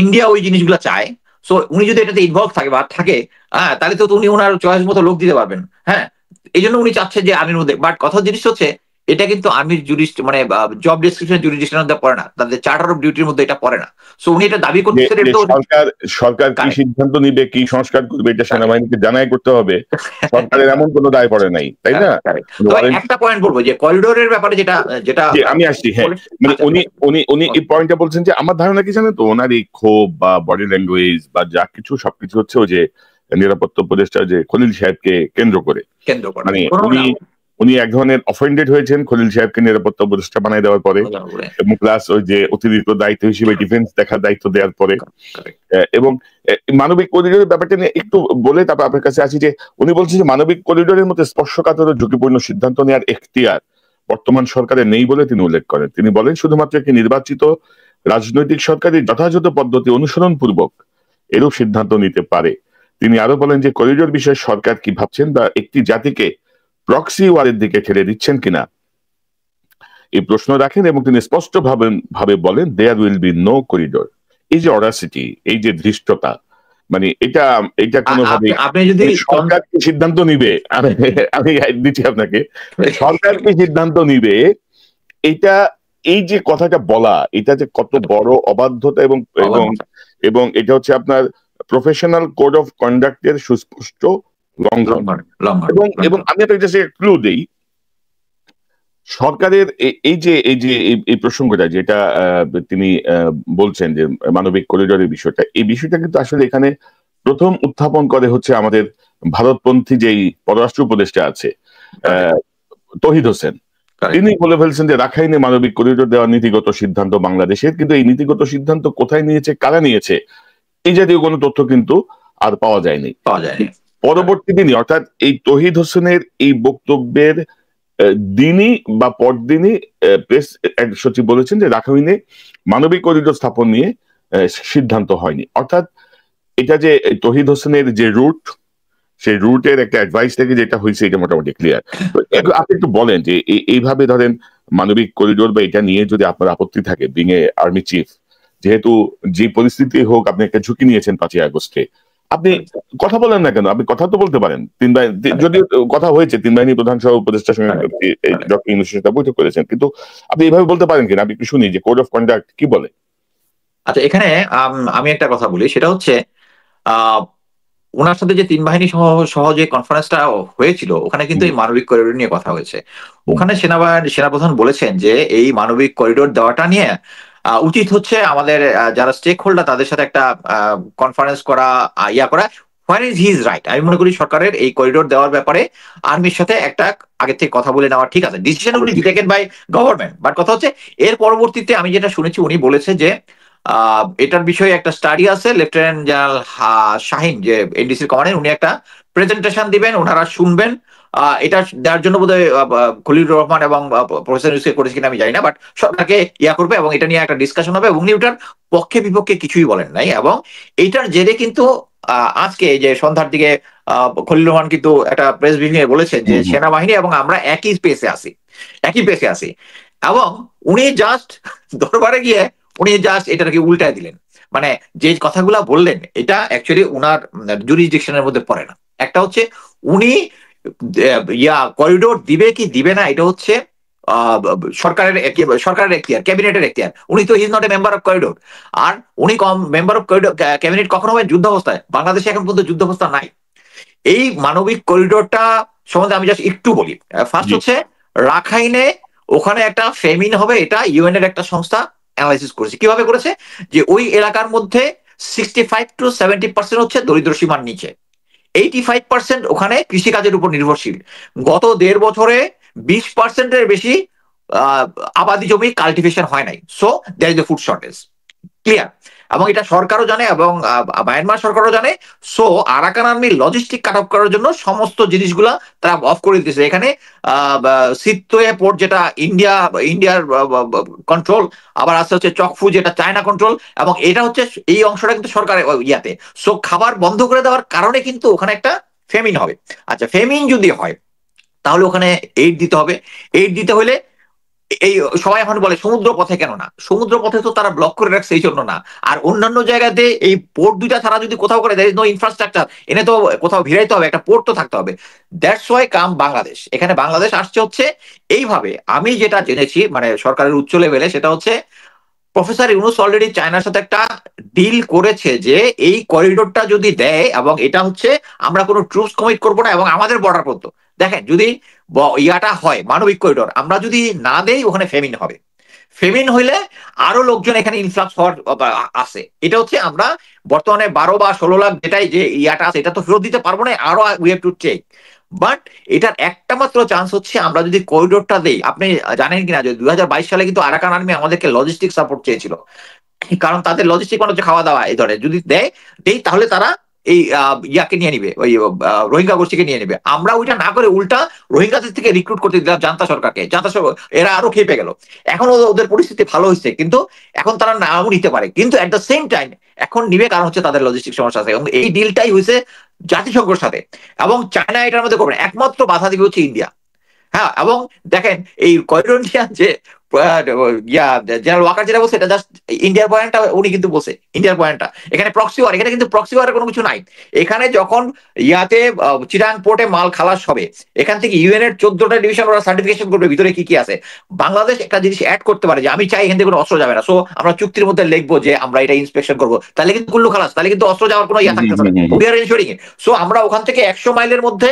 S2: ইন্ডিয়া ওই জিনিসগুলো চায়, সো উনি যদি এটাতে ইনভলভ থাকে বা থাকে, হ্যাঁ তাহলে তো উনি ওনার চয়েস মতো লোক দিতে পারবেন, হ্যাঁ এই জন্য উনি চাচ্ছে যে আর্মির মধ্যে। বাট কথা জিনিস হচ্ছে এটা কিন্তু আর্মির জুরিস্ট মানে জব ডেসক্রিপশন জুরিডিকশনের মধ্যে পড়ে না, তাদের চার্টার অফ ডিউটির মধ্যে এটা পড়ে না। সো উনি এটা দাবি
S1: যে
S2: করতেছেন,
S1: যে
S2: এটা তো
S1: সরকার সরকার কি সিদ্ধান্ত নিবে, কি সংস্কার করবে, এটা সেনাবাহিনীকে জানাই করতে হবে। সরকারের এমন কোনো দায় পড়ে নাই, তাই না?
S2: তবে একটা পয়েন্ট বলবো যে করিডোরের ব্যাপারে যেটা যেটা
S1: যে আমি আসছি, হ্যাঁ, মানে
S2: আচ্ছা,
S1: উনি উনি উনি এই পয়েন্টটা বলছেন যে আমার ধারণা কি জানেন তো, ওনার এই ক্ষোভ বা বডি ল্যাঙ্গুয়েজ বা যা কিছু সবকিছু হচ্ছে ওই যে নিরাপত্তা উপদেষ্টা যে খলিল সাহেবকে কেন্দ্র করে।
S2: কেন্দ্র করে
S1: মানে উনি উনি এক ধরনের অফেন্ডেড হয়েছেন খলিল সাহেবকে নিরাপত্তা উপদেষ্টা বানাই দেওয়ার পরে, এবং প্লাস ওই যে অতিরিক্ত দায়িত্ব হিসেবে ডিফেন্স দেখার দায়িত্ব দেওয়ার পরে, এবং মানবিক করিডোরের ব্যাপারটা নিয়ে একটু বলে তারপর আপনার কাছে আসি। যে উনি বলছেন যে মানবিক করিডোরের মধ্যে স্পর্শকাতর ও ঝুঁকিপূর্ণ সিদ্ধান্ত নেওয়ার এখতিয়ার বর্তমান সরকারের নেই বলে তিনি উল্লেখ করেন। তিনি বলেন শুধুমাত্র একটি নির্বাচিত রাজনৈতিক সরকারই যথাযথ পদ্ধতি অনুসরণ পূর্বক এরূপ সিদ্ধান্ত নিতে পারে। তিনি আরো বলেন যে করিডোর বিষয়ে সরকার কি ভাবছেন বা একটি জাতিকে প্রক্সি ওয়ারের দিকে ঠেলে দিচ্ছেন কিনা এই প্রশ্ন রাখেন, এবং তিনি স্পষ্ট ভাবে বলেন there will be no corridor. এই যে অডাসিটি, এই যে ধৃষ্টতা, মানে এটা এটা কোনোভাবে
S2: আপনি যদি
S1: সরকার কি সিদ্ধান্ত নিবে, আমি দিচ্ছি আপনাকে, সরকার কি সিদ্ধান্ত নিবে, এটা এই যে কথাটা বলা, এটা যে কত বড় অবাধ্যতা এবং এবং এবং এটা হচ্ছে আপনার প্রফেশনাল কোড অফ কন্ডাক্টের সুস্পষ্ট লঙ্ঘন। এবং এবং আমি আপনাকে জাস্ট ক্লু দেই, সরকারের এই প্রসঙ্গটা যেটা তিনি বলছেন যে মানবিক করিডোরের বিষয়টা, এই বিষয়টা কিন্তু আসলে এখানে প্রথম উত্থাপন করে হচ্ছে আমাদের ভারতপন্থী যেই পররাষ্ট্র উপদেষ্টা আছে তৌহিদ হোসেন। তিনি বলে ফেলছেন যে রাখাইনে মানবিক করিডোর দেওয়ার নীতিগত সিদ্ধান্ত বাংলাদেশের, কিন্তু এই নীতিগত সিদ্ধান্ত কোথায় নিয়েছে, কারা নিয়েছে, এই জাতীয় কোনো তথ্য কিন্তু আর পাওয়া যায়নি। পরবর্তী দিনই অর্থাৎ এই তৌহিদ হোসেনের এই বক্তব্যের দিনই বা পরদিনই প্রেস সচিব বলেছেন যে রাখাইনে মানবিক করিডোর স্থাপন নিয়ে সিদ্ধান্ত হয়নি। অর্থাৎ এটা যে তৌহিদ হোসেনের যে রুট, সেই রুটের একটা অ্যাডভাইস থেকে যেটা হয়েছে এটা মোটামুটি ক্লিয়ার। আপনি একটু বলেন যে এইভাবে ধরেন মানবিক করিডোর বা এটা নিয়ে যদি আপনার আপত্তি থাকে, বিং এ আর্মি চিফ, যেহেতু যে পরিস্থিতি হোক আপনি একটা ঝুঁকি নিয়েছেন 5ই আগস্টে, আপনি কথা বলেন না কেন? আপনি কথা তো বলতে পারেন। যদিও কথা হয়েছে, 3 বাহিনী প্রধান সহ উপদেষ্টার সঙ্গে ডক্টর ইউনূসের সাথে বৈঠক করেছেন, কিন্তু আপনি এইভাবে বলতে পারেন কিনা? আপনি একটু শুনি যে কোড অফ কন্ডাক্ট কি বলে।
S2: আচ্ছা, এখানে আমি একটা কথা বলি, সেটা হচ্ছে ওনার সাথে যে 3 বাহিনী সহ যে কনফারেন্সটা হয়েছিল, ওখানে কিন্তু এই মানবিক করিডোর নিয়ে কথা হয়েছে। ওখানে সেনাপ্রধান বলেছেন যে এই মানবিক করিডোর দেওয়াটা নিয়ে উচিত হচ্ছে আমাদের যারা স্টেক হোল্ডার তাদের সাথে একটা কনফারেন্স করা, করা। Where is his right? আমি মনে করি সরকারের এই করিডোর দেওয়ার ব্যাপারে আর্মির সাথে একটা আগে থেকে কথা বলে নেওয়া ঠিক আছে, decision will be taken by government. But কথা হচ্ছে এর পরবর্তীতে আমি যেটা শুনেছি, উনি বলেছে যে এটার বিষয়ে একটা স্টাডি আছে, লেফটেন্যান্ট জেনারেল শাহিন যে এনডিসির কমান্ডার, উনি একটা প্রেজেন্টেশন দিবেন, ওনারা শুনবেন। এটা দেওয়ার জন্য বোধহয় খলিলুর রহমান এবং প্রফেসর ইউসুফ করেছে কিনা আমি জানি না, বাট সরকারকে করবে এবং এটা নিয়ে একটা ডিসকাশন হবে। এবং উনি ওটার পক্ষে বিপক্ষে কিছুই বলেন নাই। এবং এইটার জেরে কিন্তু আজকে যে সন্ধ্যার দিকে খলিলুর রহমান কিন্তু একটা প্রেস ব্রিফিং এ বলেছেন যে সেনাবাহিনী এবং আমরা একই পেসে আছি। এবং উনি জাস্ট দরবারে গিয়ে উনি জাস্ট এটাকে উল্টায় দিলেন। মানে যে কথাগুলা বললেন এটা অ্যাকচুয়ালি উনার জুরিসডিকশনের মধ্যে পড়ে না। একটা হচ্ছে উনি করিডোর দিবে কি দিবে না এটা হচ্ছে সরকারের এখতিয়ার, ক্যাবিনেটের এখতিয়ার। উনি তো he is not a member of corridor. আর উনি মেম্বার অফ করিডোর ক্যাবিনেট কখন হবে? যুদ্ধাবস্থায়। বাংলাদেশে এখন পর্যন্ত যুদ্ধাবস্থা নাই। এই মানবিক করিডোরটা সম্বন্ধে আমি জাস্ট একটু বলি। ফার্স্ট হচ্ছে রাখাইনে ওখানে একটা ফেমিন হবে, এটা ইউএন এর একটা সংস্থা অ্যানালাইসিস করেছে। কিভাবে করেছে? যে ওই এলাকার মধ্যে 65% to 70% হচ্ছে দরিদ্র সীমার নিচে, 85% ওখানে কৃষিকাজের উপর নির্ভরশীল। গত 1.5 বছরে 20%-এর বেশি আবাদি জমি কাল্টিভেশন হয় নাই। So there is a food shortage, clear. এবং এটা সরকারও জানে এবং মায়ানমার সরকারও জানে। So Arakan Army logistic cut off করার জন্য সমস্ত জিনিসগুলা তারা অফ করে দিতেছে। এখানে সিতোয়ে পোর্ট যেটা ইন্ডিয়ার কন্ট্রোল, আবার আছে হচ্ছে চকফু যেটা চায়না কন্ট্রোল, এবং এটা হচ্ছে এই অংশটা কিন্তু সরকারের ইয়াতে। সো খাবার বন্ধ করে দেওয়ার কারণে কিন্তু ওখানে একটা ফেমিন হবে। আচ্ছা, ফেমিন যদি হয় তাহলে ওখানে এইড দিতে হবে। এইড দিতে হলে এই সবাই এখন বলে সমুদ্র পথে কেন না? সমুদ্র পথে তো তারা ব্লক করে রাখছে এই জন্য না। আর অন্যান্য জায়গাতে এই পোর্ট দুইটা ছাড়া যদি কোথাও করে, দেয়ার ইজ নো ইনফ্রাস্ট্রাকচার, এনে তো কোথাও ভিড়াইতে হবে, একটা পোর্ট তো থাকতে হবে। দ্যাটস ওয়াই কাম বাংলাদেশ। এখানে বাংলাদেশ আসছে হচ্ছে এইভাবে। আমি যেটা জেনেছি মানে সরকারের উচ্চ লেভেলে, সেটা হচ্ছে প্রফেসর ইউনূস অলরেডি চায়নার সাথে একটা ডিল করেছে যে এই করিডোরটা যদি দেয়, এবং এটা হচ্ছে আমরা কোনো ট্রুপস কমিট করবো না এবং আমাদের বর্ডার পর্যন্ত। দেখেন, যদি ইয়াটা হয় মানবিক করিডোর, আমরা যদি না দেই ওখানে ফেমিন হবে। ফেমিন হইলে আরো লোকজন এখানে ইনফ্লাক্স হওয়ার আছে। এটা হচ্ছে আমরা বর্তমানে 12 বা 16 লাখ যেটাই যে ইয়াটা আছে, এটা তো ফেরত দিতে পারবো না, আরো we have to take. But এটার একটা মাত্র চান্স হচ্ছে আমরা যদি করিডোরটা দেই। আপনি জানেন কিনা যে 2022 সালে কিন্তু আরাকান আর্মি আমাদেরকে লজিস্টিক সাপোর্ট চেয়েছিল, কারণ তাদের লজিস্টিক মানে হচ্ছে খাওয়া দাওয়া এই ধরনের। যদি দেই তাহলে তারা এই ইয়াকে নিয়ে নিবে, ওই রোহিঙ্গা গোষ্ঠীকে নিয়ে নিবে। আমরা ওইটা না করে উল্টা রোহিঙ্গাদের থেকে রিক্রুট করতে দিলাম জান্তা সরকারকে। জান্তা সরকার এরা আরো খেপে গেল। এখন ওদের পরিস্থিতি ভালো হয়েছে, কিন্তু এখন তারা নাও নিতে পারে, কিন্তু এট দ্য সেম টাইম এখন নিবে, কারণ হচ্ছে তাদের লজিস্টিক সমস্যা আছে। এবং এই ডিলটাই হয়েছে জাতিসংঘের সাথে, এবং চায়না এটার মধ্যে করবে। একমাত্র বাধা দিবে হচ্ছে ইন্ডিয়া। হ্যাঁ, এবং দেখেন এই করিডোর নিয়ে যে জেনারেল ওয়াকার যেটা বলছে, এটা জাস্ট ইন্ডিয়ার পয়েন্টটা উনি কিন্তু বলছে, ইন্ডিয়ার পয়েন্টটা। এখানে প্রক্সি ওয়ার, এখানে কিন্তু প্রক্সি ওয়ারের কোনো কিছু নাই। এখানে যখন ইয়াতে চিটাং পোর্টে মাল খালাস হবে, এখান থেকে ইউএন এর 14টা ডিভিশন ওরা সার্টিফিকেশন করবে ভিতরে কি কি আছে। বাংলাদেশ একটা জিনিস অ্যাড করতে পারে যে আমি চাই এখান থেকে কোনো অস্ত্র যাবে না। সো আমরা চুক্তির মধ্যে লিখবো যে আমরা এটা ইন্সপেকশন করবো, তাহলে কিন্তু কুল্লু খালাস, তাহলে কিন্তু অস্ত্র যাওয়ার কোনো ইয়া থাকতেছে না। We are ensuring it. So আমরা ওখান থেকে 100 মাইলের মধ্যে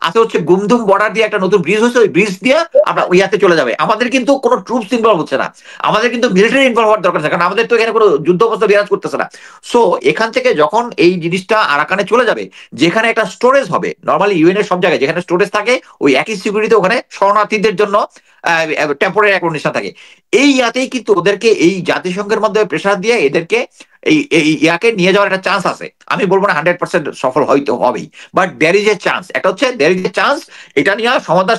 S2: আছে হচ্ছে গুমধুম বর্ডার দিয়ে একটা নতুন ব্রিজ হচ্ছে, ওই ব্রিজ দিয়ে আমরা ইয়াতে চলে যাবে। আমাদের কিন্তু কোনো ট্রুপস ইনভলভ হচ্ছে না, আমাদের কিন্তু মিলিটারি ইনভলভ হওয়ার দরকার আছে, কারণ আমাদের তো এখানে কোনো যুদ্ধ অবস্থা বিরাজ করতেছে না। সো এখান থেকে যখন এই জিনিসটা আরাকানে চলে যাবে, যেখানে একটা স্টোরেজ হবে, নর্মালি ইউএন এর সব জায়গায় যেখানে স্টোরেজ থাকে ওই একই সিকিউরিটি ওখানে শরণার্থীদের জন্য টেম্পোরারি অ্যাকোমোডেশন থাকে। এই ইয়াতেই কিন্তু ওদেরকে এই জাতিসংঘের মাধ্যমে প্রেসার দিয়ে এদেরকে এই ইয়াকে নিয়ে যাওয়ার একটা চান্স আছে। আমি বলবো না 100% সফল হয়তো হবেই, but there is a chance. একটা হচ্ছে দেয়ার ইজ এ চান্স, এটা নিয়ে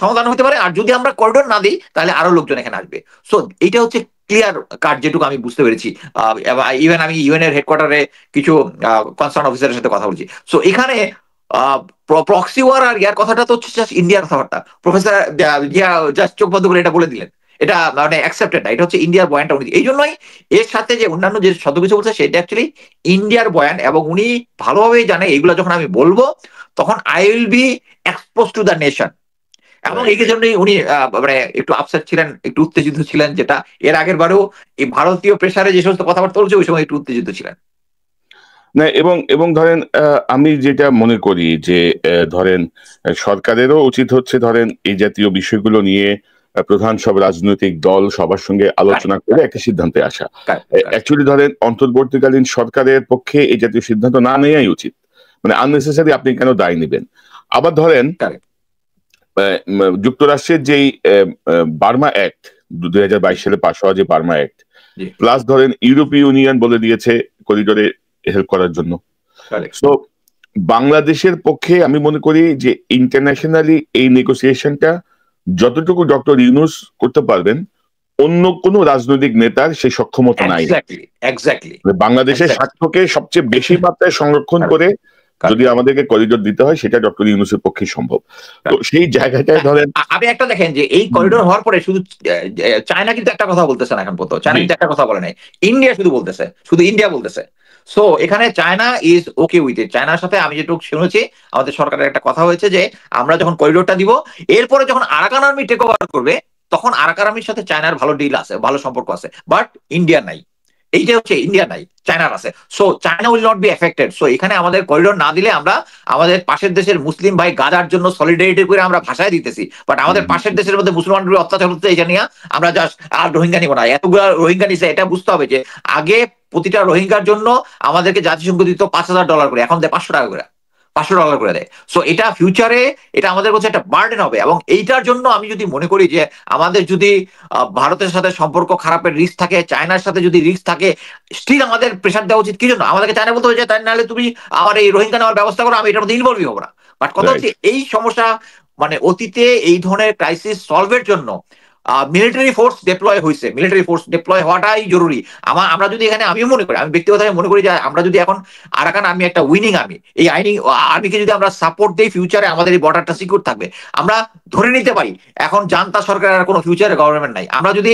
S2: সমাধান হতে পারে। আর যদি আমরা করিডোর না দিই তাহলে আরো লোকজন এখানে আসবে। সো এটা হচ্ছে ক্লিয়ার কাট, যেটুকু আমি বুঝতে পেরেছি। ইভেন আমি ইউএন এর হেডকোয়ার্টারে কিছু কনসার্ন অফিসারের সাথে কথা বলছি। সো এখানে প্রক্সি ওয়ার আর ইয়ার কথাটা তো হচ্ছে জাস্ট ইন্ডিয়ার কথাবার্তা। প্রফেসর জাস্ট চোখ বন্ধ করে এটা বলে দিলেন, এটা মানে অ্যাকসেপ্টেড না, এটা হচ্ছে ইন্ডিয়ার বয়ানটা উনি। এই জন্যই এর সাথে যে অন্যান্য যে শত কিছু বলছে সেটা অ্যাকচুয়ালি ইন্ডিয়ার বয়ান, এবং উনি ভালোভাবেই জানে এইগুলো যখন আমি বলবো তখন I will be expose to the nation. এবং এই জন্যই উনি মানে একটু আপসেট ছিলেন, একটু উত্তেজিত ছিলেন, যেটা এর আগের বারেও এই ভারতীয় প্রেসারে যে সমস্ত কথাবার্তা বলছে ওই সময় একটু উত্তেজিত ছিলেন।
S1: না, এবং ধরেন আমি যেটা মনে করি যে ধরেন সরকারেরও উচিত হচ্ছে ধরেন এই জাতীয় বিষয়গুলো নিয়ে প্রধান সব রাজনৈতিক দল সবার সঙ্গে আলোচনা করে একটা সিদ্ধান্তে আসা। অ্যাকচুয়ালি ধরেন অন্তর্বর্তীকালীন সরকারের পক্ষে এই জাতীয় সিদ্ধান্ত না নেওয়াই উচিত। মানে আননেসেসারি আপনি কেন দায় নেবেন? আবার ধরেন যুক্তরাষ্ট্রের যেই বার্মা অ্যাক্ট 2022 সালে পাশ হওয়া যে বার্মা অ্যাক্ট, প্লাস ধরেন ইউরোপীয় ইউনিয়ন বলে দিয়েছে করিডোরে হেল্প করার জন্য। সো বাংলাদেশের পক্ষে আমি মনে করি যে ইন্টারন্যাশনালি এই নেগোসিয়েশনটা যতটুকু ডক্টর ইউনূস করতে পারবেন, অন্য কোন রাজনৈতিক নেতার সেই সক্ষমতা নাই। বাংলাদেশের স্বার্থকে সবচেয়ে বেশি মাত্রায় সংরক্ষণ করে যদি আমাদেরকে করিডোর দিতে হয় সেটা ডক্টর ইউনূসের পক্ষে সম্ভব। তো সেই জায়গাটায় ধরেন
S2: আপনি একটা দেখেন যে এই করিডোর হওয়ার পরে শুধু চায়না কিন্তু একটা কথা বলতেছে না এখন পর্যন্ত, চায়না কিন্তু একটা কথা বলে নাই, ইন্ডিয়া শুধু বলতেছে, শুধু ইন্ডিয়া বলতেছে। সো এখানে China is okay with it. চায়নার সাথে আমি যেটুকু শুনেছি আমাদের সরকারের একটা কথা হয়েছে যে আমরা যখন করিডোরটা দিব, এরপরে যখন আরাকান আর্মি টেক ওভার করবে তখন আরাকান আর্মির সাথে চায়নার ভালো ডিল আছে, ভালো সম্পর্ক আছে, বাট ইন্ডিয়া নাই। এইটা হচ্ছে ইন্ডিয়া নাই, চায়নার আছে। So China will not be affected. So এখানে আমাদের করিডোর না দিলে আমরা আমাদের পাশের দেশের মুসলিম ভাই গাজার জন্য সলিডারিটি করে আমরা ভাষায় দিতেছি, বাট আমাদের পাশের দেশের মধ্যে মুসলমানদের অত্যাচার হচ্ছে এটা নিয়ে আমরা জাস্ট আর রোহিঙ্গা নিব না, এতগুলো রোহিঙ্গা নিছে। এটা বুঝতে হবে যে আগে প্রতিটা রোহিঙ্গার জন্য আমাদেরকে জাতিসংঘ দিত $5,000 করে, এখন দেয় $500 করে, $500 করে দেয়। সো এটা ফিউচারে এটা আমাদের কাছে একটা বার্ডেন হবে। এবং এইটার জন্য আমি যদি মনে করি যে আমাদের যদি ভারতের সাথে সম্পর্ক খারাপের রিস্ক থাকে, চায়নার সাথে যদি রিস্ক থাকে, স্টিল আমাদের প্রেশার দেওয়া উচিত। কি জন্য আমাদেরকে চায়না বলতে হবে যে তাই নাহলে তুমি আমার এই রোহিঙ্গা নেওয়ার ব্যবস্থা করো, আমি এটার মধ্যে ইনভলভই হবো না। বাট কথা হচ্ছে এই সমস্যা মানে অতীতে এই ধরনের ক্রাইসিস সলভের জন্য মিলিটারি ফোর্স ডিপ্লয় হয়েছে, মিলিটারি ফোর্স ডিপ্লয় হওয়াটাই জরুরি। আমরা যদি এখানে, আমিও মনে করি, আমি ব্যক্তিগতভাবে মনে করি যে আমরা যদি এখন আরাকান আর্মি একটা উইনিং আর্মি, এই আর্মিকে যদি আমরা সাপোর্ট দিই, ফিউচারে আমাদের এই বর্ডারটা সিকিউর থাকবে। আমরা ধরে নিতে পারি এখন জান্তা সরকারের কোনো ফিউচারে গভর্নমেন্ট নাই, আমরা যদি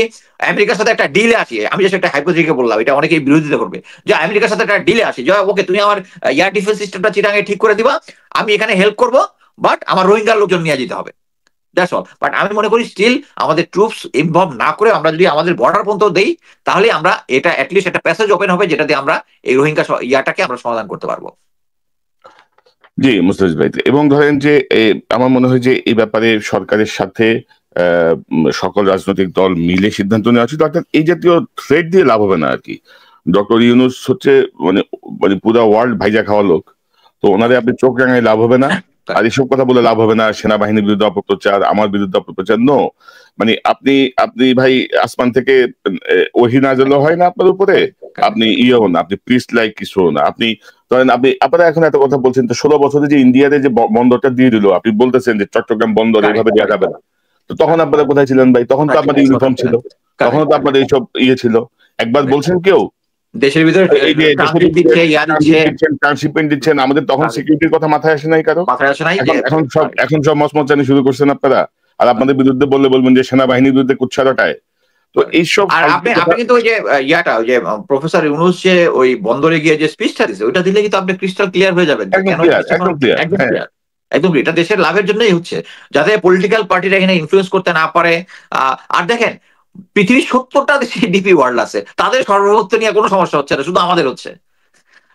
S2: আমেরিকার সাথে একটা ডিলে আসি, আমি জাস্ট একটা হাইপোথেটিক্যাল বললাম, এটা অনেকেই বিরোধিতা করবে, যে আমেরিকার সাথে একটা ডিলে আসি যে ওকে তুমি আমার এয়ার ডিফেন্স সিস্টেমটা চিটাঙে ঠিক করে দিবা, আমি এখানে হেল্প করবো, বাট আমার রোহিঙ্গার লোকজন নিয়ে যেতে হবে। That's all. বাট আমি মনে করি স্টিল আমাদের ট্রুপস ইনভলভ না করে আমরা যদি আমাদের বর্ডার পর্যন্ত দেই, তাহলে আমরা এটা অ্যাটলিস্ট একটা প্যাসেজ ওপেন হবে যেটা দিয়ে আমরা এই রোহিঙ্গা ইয়াটাকে আমরা সমাধান করতে পারবো।
S1: জি মুস্তাফিজ ভাই, এবং ধরেন যে আমার মনে হয় যে এই ব্যাপারে সরকারের সাথে সকল রাজনৈতিক দল মিলে সিদ্ধান্ত নেওয়া উচিত। অর্থাৎ এই জাতীয় থ্রেড দিয়ে লাভ হবে না আর কি। ডক্টর ইউনূস হচ্ছে মানে মানে পুরো ওয়ার্ল্ড ভাইজা খাওয়া লোক, তো ওনারে আপনি চোখ রাঙায় লাভ হবে না, আর এসব কথা বলে লাভ হবে না। সেনাবাহিনীর বিরুদ্ধে অপপ্রচার, আমার বিরুদ্ধে অপপ্রচার, নো। মানে আপনি আপনি ভাই আসমান থেকে ওহী নাযিল হয় না আপনার উপরে, আপনি ইয়েও না, আপনি প্রিস্ট লাইক কিছু না। আপনি ধরেন আপনারা এখন এত কথা বলছেন, তো 16 বছরে যে ইন্ডিয়াতে যে বন্দরটা দিয়ে দিল, আপনি বলতেছেন যে চট্টগ্রাম বন্দর এইভাবে দেওয়া যাবে না, তো তখন আপনারা কোথায় ছিলেন ভাই? তখন তো আপনাদের ইউনিফর্ম ছিল, তখন তো আপনাদের এইসব ইয়ে ছিল। একবার বলছেন কেউ
S2: দেশের ভিতরে
S1: ট্রান্সশিপমেন্ট দিচ্ছেন, আমাদের তখন সিকিউরিটির কথা মাথায় আসে নাই কারো,
S2: মাথায় আসে নাই।
S1: এখন সব মচমচানি শুরু করছেন আপনারা, আর আপনাদের বিরুদ্ধে বললে বলবেন যে সেনাবাহিনীর বিরুদ্ধে কুচ্ছারটায়। তো এইসব
S2: আপনি কিন্তু ওই যে ইয়াটা, ওই যে প্রফেসর ইউনূস যে ওই বন্দরে গিয়ে যে স্পিচটা দিছে, ওইটা দিলে কিন্তু আপনি ক্রিস্টাল ক্লিয়ার হয়ে যাবেন। একদম ক্লিয়ার। এটা দেশের লাভের জন্যই হচ্ছে, যাতে পলিটিক্যাল পার্টিরা এখানে ইনফ্লুয়েন্স করতে না পারে। আর দেখেন পৃথিবীর 70টা দেশে ডিপি ওয়ার্ল্ড আছে, তাদের সার্বভৌমত্ব নিয়ে কোনো সমস্যা হচ্ছে না, শুধু আমাদের হচ্ছে।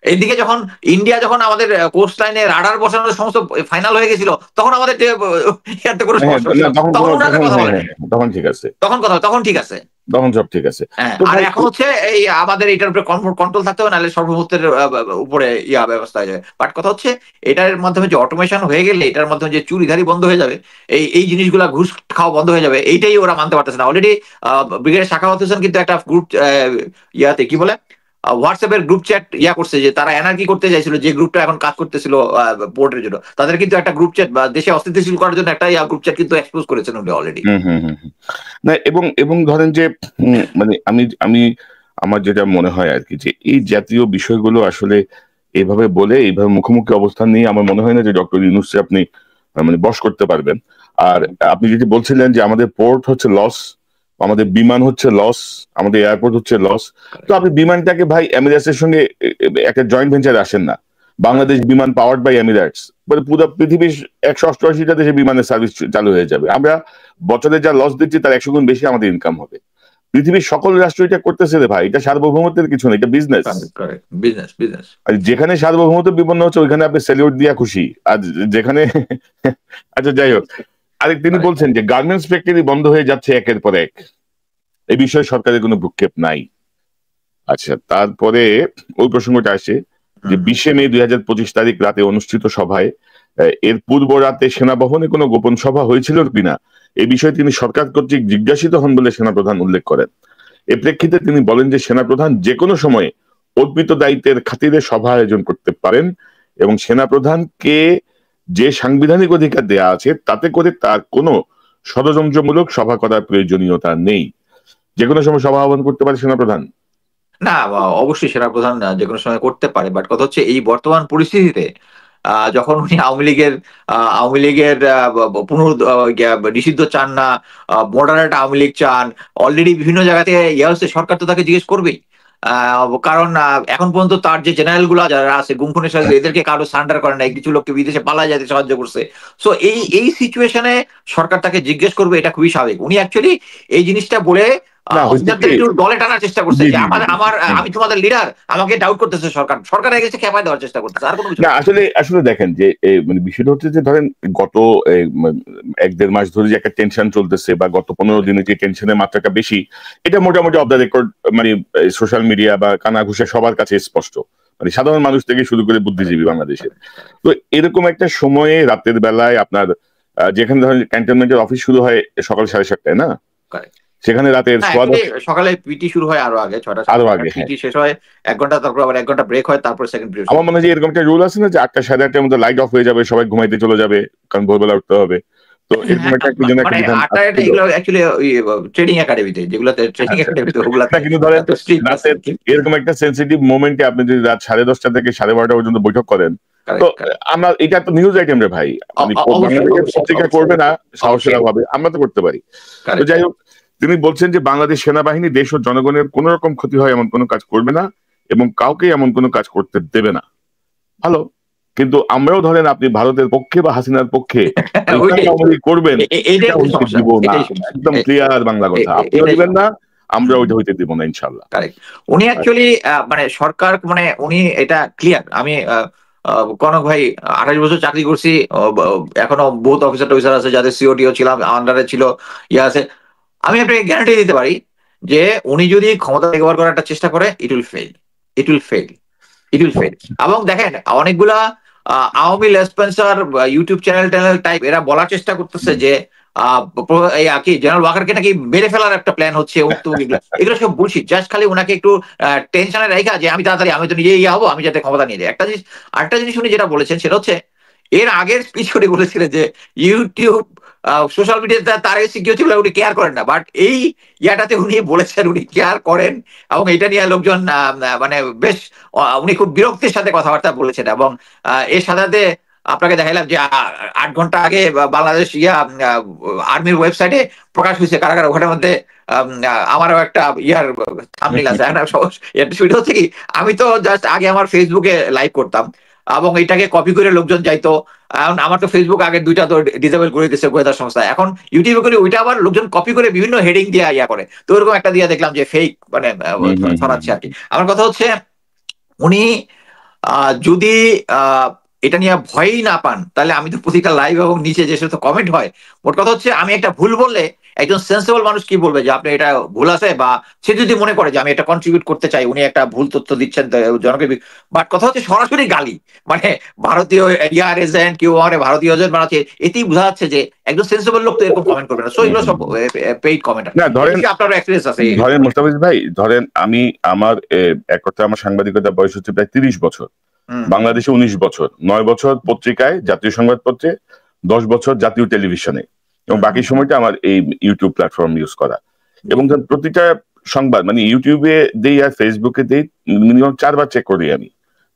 S2: এইদিকে যখন ইন্ডিয়া যখন আমাদের কোস্ট লাইনে রাডার বসানোর সমস্ত ফাইনাল হয়ে গেছিল, তখন আমাদের কোনো সমস্যা,
S1: তখন ঠিক আছে,
S2: তখন ঠিক আছে,
S1: তখন সব ঠিক আছে।
S2: আর এখন হচ্ছে এই আমাদের এটার উপরে কন্ট্রোল থাকতে হবে, নাহলে সর্বভৌমত্বের উপরে ব্যবস্থা হয়ে যাবে। বাট কথা হচ্ছে এটার মাধ্যমে যে অটোমেশন হয়ে গেলে, এটার মাধ্যমে যে চুরিধারি বন্ধ হয়ে যাবে, এই জিনিসগুলা ঘুষ খাওয়া বন্ধ হয়ে যাবে, এইটাই ওরা মানতে পারতেছে না। অলরেডি ব্রিগেডিয়ার সাখাওয়াত হোসেন কিন্তু একটা গ্রুপ ইয়াতে কি বলে হোয়াটসঅ্যাপের গ্রুপ চ্যাট করছে, যে তারা এনার্কি করতে চাইছিল, যে গ্রুপটা এখন কাজ করতেছিল পোর্টের জন্য, তাদের কিন্তু একটা গ্রুপ চ্যাট বা দেশে অস্থিতিশীল করার জন্য একটা গ্রুপ চ্যাট কিন্তু এক্সপোজ করেছেন অলরেডি।
S1: না, এবং ধরেন যে মানে আমি আমার যেটা মনে হয় আর কি, যে এই জাতীয় বিষয়গুলো আসলে এইভাবে বলে, এইভাবে মুখোমুখি অবস্থান নিয়ে আমার মনে হয় না যে ডক্টর ইউনূসকে আপনি মানে বশ করতে পারবেন। আর আপনি যেটি বলছিলেন যে আমাদের পোর্ট হচ্ছে লস, আমাদের বিমান হচ্ছে লস, আমাদের এয়ারপোর্ট হচ্ছে লস, তো আপনি বিমানটাকে ভাই এমিরেটসের সঙ্গে একটা জয়েন্ট ভেঞ্চারে আসেন না। বাংলাদেশ বিমান পাওয়ার্ড বাই এমিরেটস, মানে পুরো পৃথিবীর 188টা দেশে বিমানের সার্ভিস চালু হয়ে যাবে। আমরা বছরে যা লস দিচ্ছি তার 100 গুণ বেশি আমাদের ইনকাম হবে। পৃথিবীর সকল রাষ্ট্র এটা করতেছে রে ভাই, এটা সার্বভৌমত্বের কিছু না, এটা বিজনেস। আর যেখানে সার্বভৌমত্ব বিপন্ন হচ্ছে ওইখানে আপনি স্যালিউট দিয়া খুশি, আর যেখানে আচ্ছা যাই হোক, আরেক তিনি বলছেন যে গার্মেন্টস ফ্যাক্টরি বন্ধ হয়ে যাচ্ছে একের পর এক, এই বিষয়ে সরকারের কোনো ভ্রুক্ষেপ নাই। আচ্ছা, তারপরে ওই প্রসঙ্গটা আসে যে 20 মে 2025 রাতে অনুষ্ঠিত সভায় এর পূর্ব রাতে সেনাভবনে কোনো গোপন সভা হয়েছিল কিনা এই বিষয়ে তিনি সরকার কর্তৃক জিজ্ঞাসিত হন বলে সেনাপ্রধান উল্লেখ করেন। এ প্রেক্ষিতে তিনি বলেন যে সেনাপ্রধান যে কোনো সময় অর্পিত দায়িত্বের খাতিরে সভা আয়োজন করতে পারেন এবং সেনাপ্রধানকে যে সাংবিধানিক অধিকার দেয়া আছে তাতে করে তার কোনো ষড়যন্ত্রমূলক সভা করার প্রয়োজনীয়তা নেই। যে কোনো সময় সভা আহ্বান করতে পারে সেনাপ্রধান?
S2: না, অবশ্যই সেনাপ্রধান যে কোনো সময় করতে পারে, বাট কথা হচ্ছে এই বর্তমান পরিস্থিতিতে যখন উনি আওয়ামী লীগের নিষিদ্ধ চান না, মডারেট আওয়ামী লীগ চান, অলরেডি বিভিন্ন জায়গাতে ইয়ে হচ্ছে, সরকার তো তাকে জিজ্ঞেস করবেই। কারণ এখন পর্যন্ত তার যে জেনারেল গুলা যারা আছে গুমখুনের সাথে, এদেরকে কারো সারেন্ডার করে নাই, কিছু লোককে বিদেশে পালা যেতে সাহায্য করছে। সো এই সিচুয়েশনে সরকার তাকে জিজ্ঞেস করবে, এটা খুবই স্বাভাবিক। উনি অ্যাকচুয়ালি এই জিনিসটা বলে অফিসারদের একটু দলে টানার চেষ্টা করছে যে আমি তোমাদের লিডার, আমাকে ডাউট করতেছে সরকার এগেছে খেপায় দেওয়ার চেষ্টা করতেছে, আর কোনো কিছু
S1: না। আসলে দেখেন যে মানে বিষয়টা হচ্ছে যে ধরেন গত 1-1.5 মাস ধরে যে একটা টেনশন চলতেছে, বা গত 15 দিনে যে টেনশনের মাত্রাটা বেশি, এটা মোটামুটি অফ দ্য রেকর্ড, মানে সোশ্যাল মিডিয়া বা কানাঘুষা সবার কাছে স্পষ্ট, মানে সাধারণ মানুষ থেকে শুরু করে বুদ্ধিজীবী বাংলাদেশের। তো এরকম একটা সময়ে রাতের বেলায় আপনার যেখানে ধরেন ক্যান্টনমেন্টের অফিস শুরু হয় সকাল 7:30টায় না, সেখানে রাতের
S2: সকালে পিটি শুরু হয় আরো আগে, 6টা
S1: আরো আগে
S2: পিটি শেষ হয় 1 ঘন্টা, তারপর আবার 1 ঘন্টা ব্রেক হয়, তারপর সেকেন্ড পিরিয়ড।
S1: আমার মনে হয় যে এরকম একটা রুল আছে না যে 8টা 8:30টার মধ্যে লাইট অফ হয়ে যাবে, সবাই ঘুমাইতে চলে যাবে, কারণ ভোরবেলা উঠতে হবে। তো এরকম একটা কি যেন একটা বিধান
S2: এগুলো অ্যাকচুয়ালি ট্রেনিং একাডেমিতে, যেগুলোতে ট্রেনিং একাডেমিতে ওগুলাতে
S1: কিন্তু ধরেন রাতের এরকম একটা সেনসিটিভ মোমেন্টে আপনি যদি রাত 10:30টা থেকে 12:30টা পর্যন্ত বৈঠক করেন, তো আমরা এটা তো নিউজ আইটেম রে ভাই, পত্রিকা করবে না সাহসের অভাবে, আমরা তো করতে পারি। তো যাই হোক, তিনি বলছেন যে বাংলাদেশ সেনাবাহিনী দেশ ও জনগণের কোন রকম ক্ষতি হয় এমন কোনো কাজ করবে না, এবং কাউকে এমন কোনো কাজ করতে দেবে না। ভালো, কিন্তু আমরাও ধরেন আপনি ভারতের পক্ষে বা হাসিনার পক্ষে করবেন, একদম ক্লিয়ার বাংলা কথা, আপনিও দিবেন না, আমরা ওইটা হইতে দিব না ইনশাল্লাহ।
S2: উনি অ্যাকচুয়ালি মানে সরকার, মানে উনি এটা ক্লিয়ার। আমি কনক ভাই 28 বছর চাকরি করছি, এখনো বহুত অফিসার আছে যাদের সিওটিও ছিলাম, আন্ডারে ছিল, ইয়ে আছে। আমি আপনাকে গ্যারান্টি দিতে পারি যে উনি যদি ক্ষমতা ব্যবহার করার একটা চেষ্টা করে, ইট উইল ফেল। এবং দেখেন অনেকগুলা আওয়ামী লেসপেন্সার ইউটিউব চ্যানেল টাইপ এরা বলার চেষ্টা করতেছে যে জেনারেল ওয়াকারকে নাকি মেরে ফেলার একটা প্ল্যান হচ্ছে, এগুলো সব বুলশিট। জাস্ট খালি ওনাকে একটু টেনশনে রাখা যে আমি তাড়াতাড়ি, আমি তো নিজে হবো, আমি যাতে ক্ষমতা নিয়ে যাই। আরেকটা জিনিস উনি যেটা বলেছেন সেটা হচ্ছে, এর আগের স্পিচ করে বলেছিলেন যে ইউটিউব সোশ্যাল মিডিয়াতে তার সিকিউরিটি উনি কেয়ার করেন না, বাট এই ইয়াটাতে উনি বলেছেন উনি কেয়ার করেন, এবং এটা নিয়ে লোকজন মানে বেশ উনি খুব বিরক্তির সাথে কথাবার্তা বলেছেন। এবং এর সাথে আপনাকে দেখাইলাম যে 8 ঘন্টা আগে বাংলাদেশ আর্মির ওয়েবসাইটে প্রকাশ হয়েছে কারাগার, ওখানের মধ্যে আমারও একটা থাম্বনেইল আছে। সেটা হচ্ছে কি, আমি তো জাস্ট আগে আমার ফেসবুকে লাইভ করতাম এবং এটাকে কপি করে লোকজন যাইতো। আমার তো ফেসবুক আগে 2টা তো ডিসেবল করে দিয়েছে গোয়েন্দা সংস্থা, এখন ইউটিউবে করে ওইটা আবার লোকজন কপি করে বিভিন্ন হেডিং দিয়ে করে। তো ওরকম একটা দিয়ে দেখলাম যে ফেক, মানে ছড়াচ্ছে আর কি। আমার কথা হচ্ছে, উনি যদি এটা নিয়ে ভয়ই না পান, তাহলে আমি তো প্রতিটা লাইভ এবং নিচে যে সমস্ত কমেন্ট হয়, মোট কথা হচ্ছে আমি একটা ভুল বললে একজন সেন্সেবল মানুষ কি বলবে যে আপনি এটা ভুল আছে, বা সে যদি মনে করে যে আমি এটা কন্ট্রিবিউট করতে চাই, উনি একটা ভুল তথ্য দিচ্ছেন জনকে। বাট কথা হচ্ছে সরাসরি গালি, মানে ভারতীয় এয়ার এজেন্ট কেউ মানে ভারতীয় এজেন্ট বানাচ্ছে, এতেই বোঝা যাচ্ছে যে একজন সেন্সেবল লোক তো এরকম কমেন্ট করবে না। সো এগুলো সব পেইড কমেন্ট।
S1: না ধরেন
S2: আপনার এক্সপেরিয়েন্স আছে,
S1: ধরেন মোস্তাফিজ ভাই, ধরেন আমি আমার এক কথা আমার সাংবাদিকতা বয়স হচ্ছে প্রায় 30 বছর, বাংলাদেশে 19 বছর, 9 বছর পত্রিকায়, জাতীয় সংবাদপত্রে, 10 বছর জাতীয় টেলিভিশনে, এবং বাকি সময়টা আমার এই ইউটিউব প্ল্যাটফর্ম ইউজ করা। এবং প্রতিটা সংবাদ মানে ইউটিউবে দেই আর ফেসবুকে দেই, মিনিমাম 4 বার চেক করি আমি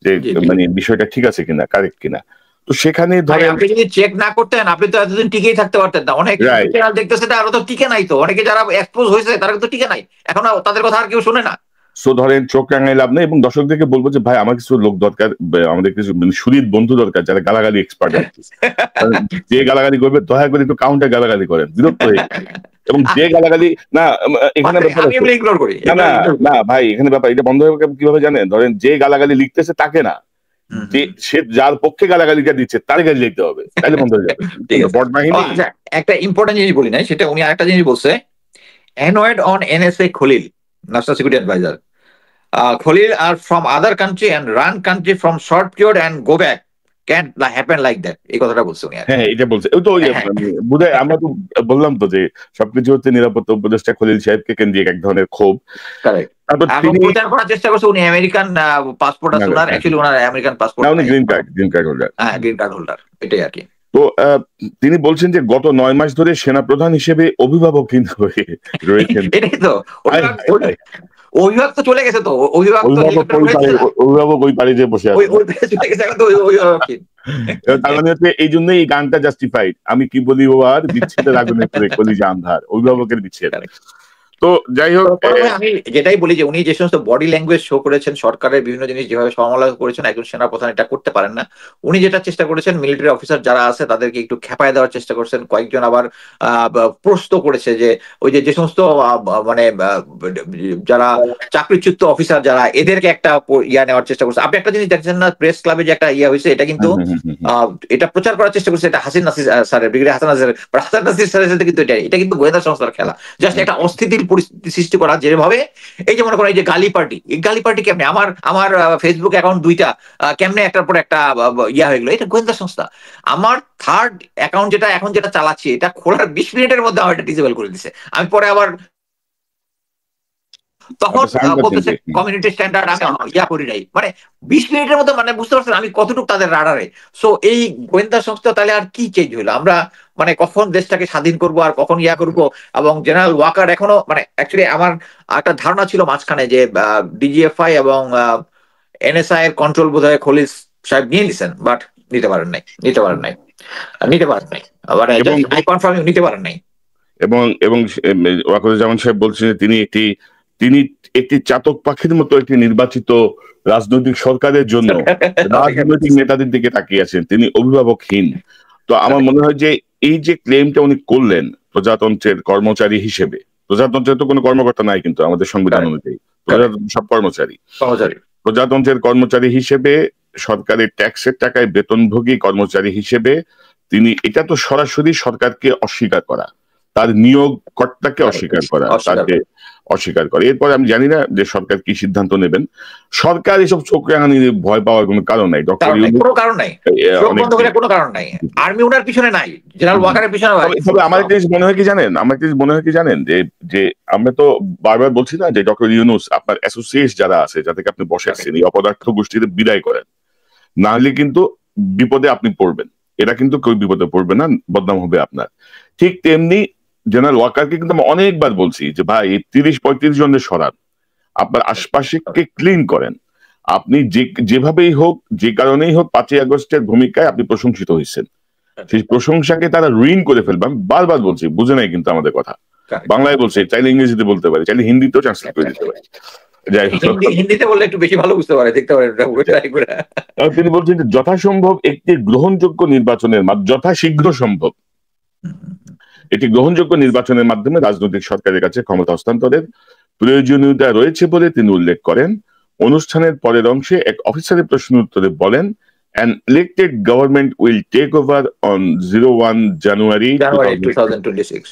S1: যে মানে বিষয়টা ঠিক আছে কিনা, কারেক্ট কিনা। তো সেখানে ধরেন
S2: আপনি যদি চেক না করতেন আপনি তো এতদিন টিকেই থাকতে পারতেন না। অনেক চ্যানেল দেখতেছে আরো তো টিকে নাই, তো অনেকে যারা এক্সপোজ হয়েছে তারা তো টিকে নাই, এখন তাদের কথা আর কেউ শুনে না।
S1: সো ধরেন চোখ রাঙাই লাভ নেই, এবং দর্শকদেরকে বলবো যে ভাই আমার কিছু লোক দরকার, আমাদের কিছু সুদীপ বন্ধু দরকার যারা গালাগালি এক্সপার্ট, যে গালাগালি করবে দয়া করে একটু কাউন্টার গালাগালি করেন, বিরক্ত হয়ে। এবং যে গালাগালি না, এখানে না ভাই, এখানে ব্যাপার এটা বন্ধ হবে কিভাবে জানেন, ধরেন যে গালাগালি লিখতেছে তাকে না, যে সে যার পক্ষে গালাগালিটা দিচ্ছে তার গালি লিখতে হবে, তাহলে বন্ধ হয়ে যাবে।
S2: একটা ইম্পর্টেন্ট জিনিস বলি নাই, সেটা উনি আরেকটা জিনিস বলছে, annoyed on NSA Khalil, National Security Advisor. Khalil are from other country and run country from short period and go back. Can't happen like that. এই কথাটা বলছে উনি।
S1: হ্যাঁ এটা বলছে, ওই তো বোধহয় আমরা তো বললাম তো যে সবকিছু হচ্ছে নিরাপত্তা উপদেষ্টা খলিল সাহেবকে কেন্দ্রিক এক ধরনের ক্ষোভ।
S2: তারপর প্রচার করার চেষ্টা করছে উনি আমেরিকান পাসপোর্ট আছে ওনার, অ্যাকচুয়ালি ওনার আমেরিকান পাসপোর্ট না, উনি গ্রিন কার্ড হোল্ডার। হ্যাঁ গ্রিন কার্ড হোল্ডার, এটাই আর কি।
S1: তো তিনি বলছেন যে গত 9 মাস ধরে সেনাপ্রধান হিসেবে অভিভাবকহীন হয়ে রয়েছেন।
S2: এটাই তো, অভিভাবক তো চলে গেছে, তো অভিভাবক ওই পারে যে বসে আছে,
S1: তার মানে হচ্ছে এই জন্যই এই গানটা জাস্টিফাইড, আমি কি বলি ও আর বিচ্ছেদের আগুনে পড়ে কলিজা আন্ধার, অভিভাবকের বিচ্ছেদ। তো যাই হোক,
S2: আমি যেটাই বলি যে উনি যে সমস্ত বডি ল্যাঙ্গুয়েজ শো করেছেন, সরকারের বিভিন্ন জিনিস যেভাবে সমালোচনা করেছেন, একজন সেনাপ্রধান এটা করতে পারেন না। উনি যেটা চেষ্টা করেছেন, মিলিটারি অফিসার যারা আছে তাদেরকে একটু খেপায় দেওয়ার চেষ্টা করছেন। কয়েকজন আবার প্রশ্ন করেছে যে ওই যে সমস্ত মানে যারা চাকরিচ্যুত অফিসার যারা, এদেরকে একটা ইয়া নেওয়ার চেষ্টা করছে। আপনি একটা জিনিস দেখছেন না, প্রেস ক্লাবে যে একটা ইয়া হয়েছে, এটা কিন্তু এটা প্রচার করার চেষ্টা করছে এটা হাসিন নাসির স্যারের, ব্রিগেডিয়ার হাসান নাসির, হাসান নাসির স্যারের সাথে কিন্তু এটা কিন্তু গোয়েন্দা সংস্থার খেলা, জাস্ট একটা অস্থিতির পরিস্থিতি সৃষ্টি করা। যেভাবে এই যে মনে করেন এই যে গালি পার্টি, এই গালি পার্টি কেমনে আমার ফেসবুক অ্যাকাউন্ট দুইটা কেমনে একটার পর একটা ইয়া হয়ে গেলো, এটা গোয়েন্দা সংস্থা। আমার থার্ড অ্যাকাউন্ট যেটা এখন যেটা চালাচ্ছি, এটা খোলার 20 মিনিটের মধ্যে আমার এটা ডিসেবল করে দিছে। আমি পরে আবার তখন বলতেছে কমিউনিটি স্ট্যান্ডার্ড আমি ইয়া করি নাই, মানে 20 মিনিটের মধ্যে, মানে বুঝতে পারছেন আমি কতটুকু তাদের রাডারে। সো এই গোয়েন্দা সংস্থা তাহলে আর কি চেঞ্জ হইলো? আমরা মানে কখন দেশটাকে স্বাধীন করব আর কখন ইয়া করব? এবং জেনারেল ওয়াকার এখনো, মানে অ্যাকচুয়ালি আমার একটা ধারণা ছিল মাঝখানে যে ডিজিএফআই এবং এনএসআই এর কন্ট্রোল বোধহয় খলিল সাহেব নিয়ে নিছেন, বাট নিতে পারেন নাই, মানে আই কনফার্ম নিতে পারেন নাই।
S1: এবং এবং ওয়াকারুজ্জামান সাহেব বলছেন যে তিনি একটি চাতক পাখির মতো একটি নির্বাচিত রাজনৈতিক সরকারের জন্য রাজনৈতিক নেতাদের দিকে তাকিয়ে আছেন, তিনি অভিভাবকহীন। তো আমার মনে হয় যে এই যে ক্লেমটা উনি করলেন প্রজাতন্ত্রের কর্মচারী হিসেবে, প্রজাতন্ত্রের তো কোনো কর্মকর্তা নাই কিন্তু আমাদের সংবিধান অনুযায়ী, প্রজাতন্ত্র সব কর্মচারী, প্রজাতন্ত্রের কর্মচারী হিসেবে, সরকারের ট্যাক্সের টাকায় বেতনভোগী কর্মচারী হিসেবে তিনি, এটা তো সরাসরি সরকারকে অস্বীকার করা, তার নিয়োগ কর্তাকে অস্বীকার করা, তাকে অস্বীকার করে। এরপরে আমি জানি না যে সরকার কি সিদ্ধান্ত নেবেন। সরকার এসব চোখ রাঙানি ভয় পাওয়ার কোনো কারণ নাই, ডক্টর
S2: কোনো কারণ নাই, কোনো কারণ নাই, আর্মি ওনার পিছনে নাই, জেনারেল ওয়াকারের পিছনে।
S1: তবে আমার একটা জিনিস মনে হয় কি জানেন, যে আমরা তো বারবার বলছি না যে ডক্টর ইউনূস আপনার অ্যাসোসিয়েট যারা আছে, যাদেরকে আপনি বসাচ্ছেন, এই অপদার্থ গোষ্ঠীতে বিদায় করেন, না হলে কিন্তু বিপদে আপনি পড়বেন। এরা কিন্তু কেউ বিপদে পড়বে না, বদনাম হবে আপনার। ঠিক তেমনি জেনারেল ওয়াকারকে কিন্তু আমি অনেকবার বলছি যে ভাই 30-35 জনের সরান, আপনার আশপাশে ক্লিন করেন। আপনি যেভাবেই হোক, যে কারণেই হোক, 5ই আগস্টের ভূমিকায় আপনি প্রশংসিত হয়েছেন, সেই প্রশংসাকে তারা রুইন করে ফেলবে। আমি বারবার বলছি, বুঝে নাই কিন্তু আমাদের কথা, বাংলায় বলছে, চাইলে ইংরেজিতে বলতে পারি, চাইলে হিন্দিতেও ট্রান্সলেট করে দিতে পারি,
S2: হিন্দিতে বললে একটু বেশি ভালো বুঝতে পারে, দেখতে পারে।
S1: তিনি বলছেন যে যথাসম্ভব একটি গ্রহণযোগ্য নির্বাচনের যথাশীঘ্র সম্ভব একটি গ্রহণযোগ্য নির্বাচনের মাধ্যমে রাজনৈতিক সরকারের কাছে ক্ষমতা হস্তান্তরের প্রয়োজনীয়তা রয়েছে বলে তিনি উল্লেখ করেন। অনুষ্ঠানের পরের অংশে এক অফিসারের প্রশ্নের উত্তরে বলেন, an elected government will take over on 01 January
S2: 2026.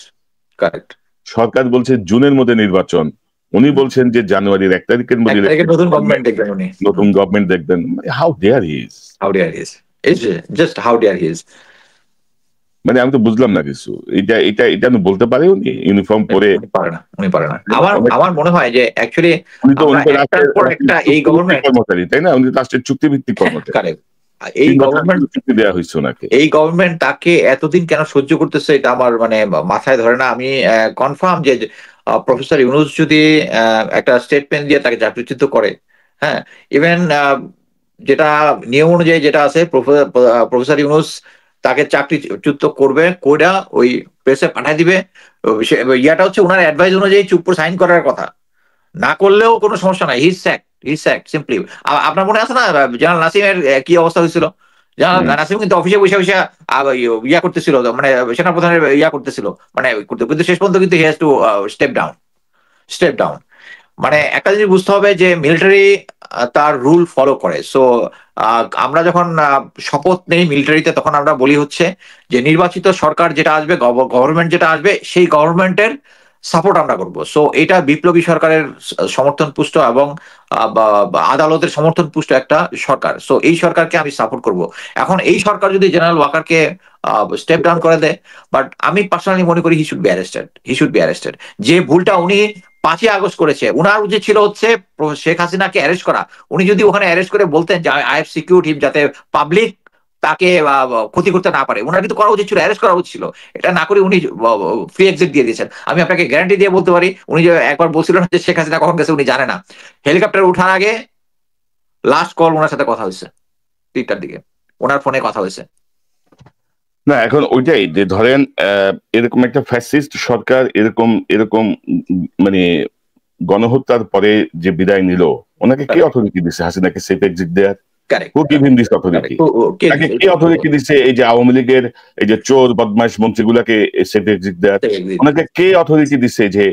S2: Correct.
S1: সরকার বলছে জুনের মধ্যে নির্বাচন, উনি বলছেন যে জানুয়ারির 1 তারিখের মধ্যে
S2: নতুন গভর্নমেন্ট দেখবেন, উনি
S1: নতুন গভর্নমেন্ট দেখবেন। How dare he is,
S2: just how dare he is.
S1: মানে আমি তো বুঝলাম না কিছু, এটা আমি বলতে পারি উনি ইউনিফর্ম পরে?
S2: উনি পারে না। আমার মনে হয় যে অ্যাকচুয়ালি এই গভর্নমেন্ট
S1: কর্মচারী, তাই না? উনি রাষ্ট্রের চুক্তিভিত্তিক কর্মচারী। এই
S2: গভর্নমেন্ট তাকে এতদিন কেন সহ্য করতেছে, এটা আমার মানে মাথায় ধরে না। আমি কনফার্ম যে প্রফেসর ইউনূস যদি একটা স্টেটমেন্ট দিয়ে তাকে চাকরিচ্যুত করে, হ্যাঁ, ইভেন যেটা নিয়ম অনুযায়ী যেটা আছে, প্রফেসর ইউনূস তাকে চাকরিচ্যুত করবে, কইরা ওই প্রেসে পাঠায় দিবে। ইয়াটা হচ্ছে ওনার অ্যাডভাইস অনুযায়ী চুপ করে সাইন করার কথা, না করলেও কোনো সমস্যা নাই, হিজ স্যাক্ট সিম্পলি। আপনার মনে আছে না জেনারেল নাসিমের কি অবস্থা হয়েছিল? জেনারেল নাসিম কিন্তু অফিসে বসে বসে ইয়া করতেছিল, মানে সেনাপ্রধানের ইয়া করতেছিল, মানে কিন্তু শেষ পর্যন্ত কিন্তু he has to step down. মানে একটা জিনিস বুঝতে হবে যে মিলিটারি তার রুল ফলো করে। সো আমরা যখন শপথ নেই মিলিটারিতে, তখন আমরা বলি হচ্ছে যে নির্বাচিত সরকার যেটা আসবে, গভর্নমেন্ট যেটা আসবে, সেই গভর্নমেন্টের সাপোর্ট আমরা করবো। সো এটা বিপ্লবী সরকারের সমর্থন পুষ্ট এবং আদালতের সমর্থন পুষ্ট একটা সরকার। সো এই সরকারকে আমি সাপোর্ট করব। এখন এই সরকার যদি জেনারেল ওয়াকারকে স্টেপ ডাউন করে দেয়, বাট আমি পার্সোনালি মনে করি হি শুড বি অ্যারেস্টেড। যে ভুলটা উনি 5ই আগস্ট করেছে, উনার উচিত ছিল হচ্ছে শেখ হাসিনাকে অ্যারেস্ট করা। উনি যদি ওখানে অ্যারেস্ট করে বলতেন যে আই হ্যাভ সিকিউরড হিম, যাতে পাবলিক তাকে ক্ষতি করতে না পারে, ওনার কিন্তু করা উচিত ছিল, অ্যারেস্ট করা উচিত ছিল। এটা না করে উনি ফ্রি এক্সিট দিয়ে দিয়েছেন। আমি আপনাকে গ্যারান্টি দিয়ে বলতে পারি, উনি যে একবার বলছিলেন যে শেখ হাসিনা কখন গেছে উনি জানে না, হেলিকপ্টার উঠার আগে লাস্ট কল ওনার সাথে কথা হয়েছে 3টার দিকে। ওনার ফোনে কথা হয়েছে।
S1: না এখন ওইটাই যে ধরেন এরকম একটা ফ্যাসিস্ট সরকার এরকম এরকম মানে গণহত্যার পরে যে বিদায় নিল, ওনাকে কে অথরিটি দিচ্ছে হাসিনাকে সেফ এক্সিট দেওয়ার? হু গিভ হিম দিস অথরিটি? তাকে কে অথরিটি দিচ্ছে এই যে আওয়ামী লীগের এই যে চোর বদমাইশ মন্ত্রীগুলাকে সেফ এক্সিট দেওয়ার? ওনাকে কে অথরিটি দিচ্ছে যে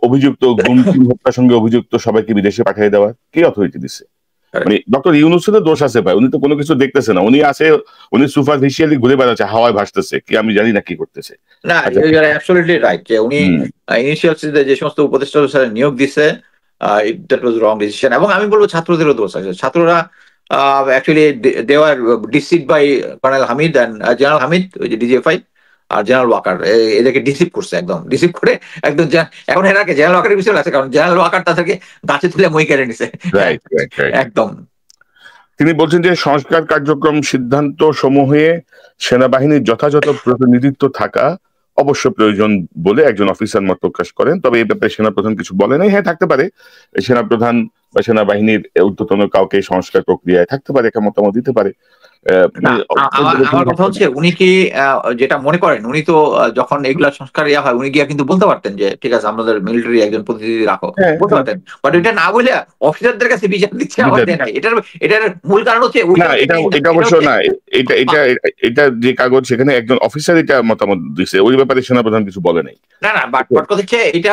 S1: অভিযুক্ত গুম হত্যার সঙ্গে অভিযুক্ত সবাইকে বিদেশে পাঠিয়ে দেওয়ার? কে অথরিটি দিচ্ছে? মানে ডক্টর ইউনূসের দোষ আছে ভাই, উনি তো কোনো কিছু দেখতেছে না, উনি আছে উনি সুপারফিশিয়ালি ঘুরে বেড়াচ্ছে, হাওয়ায় ভাসতেছে, কি আমি জানি না কি করতেছে।
S2: না, ইউ আর অ্যাবসলিউটলি রাইট যে উনি ইনিশিয়াল স্টেজে যে সমস্ত উপদেষ্টা নিয়োগ দিচ্ছে দ্যাট ওয়াজ রং ডিসিশন। এবং আমি বলবো ছাত্রদেরও দোষ আছে। ছাত্ররা actually they are deceive by colonel Hamid and general Hamid, ওই যে ডিজিএফআই আর জেনারেল ওয়াকার, এদেরকে ডিসিভ করছে, একদম ডিসিভ করে একদম। এখন এরাকে জেনারেল ওয়াকারের বিষয় আছে, কারণ জেনারেল ওয়াকার তাদেরকে গাছে তুলে মই কেড়ে নিছে একদম।
S1: তিনি বলছেন যে সংস্কার কার্যক্রম সিদ্ধান্ত সমূহে সেনাবাহিনীর যথাযথ প্রতিনিধিত্ব থাকা অবশ্য প্রয়োজন বলে একজন অফিসার মত প্রকাশ করেন। তবে এই ব্যাপারে সেনাপ্রধান কিছু বলে নাই। হ্যাঁ, থাকতে পারে সেনাপ্রধান বা সেনাবাহিনীর ঊর্ধ্বতন কাউকে সংস্কার প্রক্রিয়ায় থাকতে পারে, একটা মতামত দিতে পারে।
S2: আমার কথা হচ্ছে উনি কি যেটা মনে করেন, উনি তো যখন এগুলা সংস্কার ইয়া হয় উনি গিয়া কিন্তু বলতে পারতেন যে ঠিক আছে আমাদের মিলিটারি একজন প্রতিনিধি রাখো, বলতে পারতেন। বাট এটা না বলে অফিসারদের কাছে বিচার দিচ্ছে আমাদের নাই। এটার মূল কারণ হচ্ছে
S1: না, এটা অবশ্য না, এটা যে কাগজ সেখানে একজন অফিসার এটা মতামত দিচ্ছে, ওই ব্যাপারে সেনাপ্রধান কিছু বলে নাই।
S2: না না, বাট কথা হচ্ছে এটা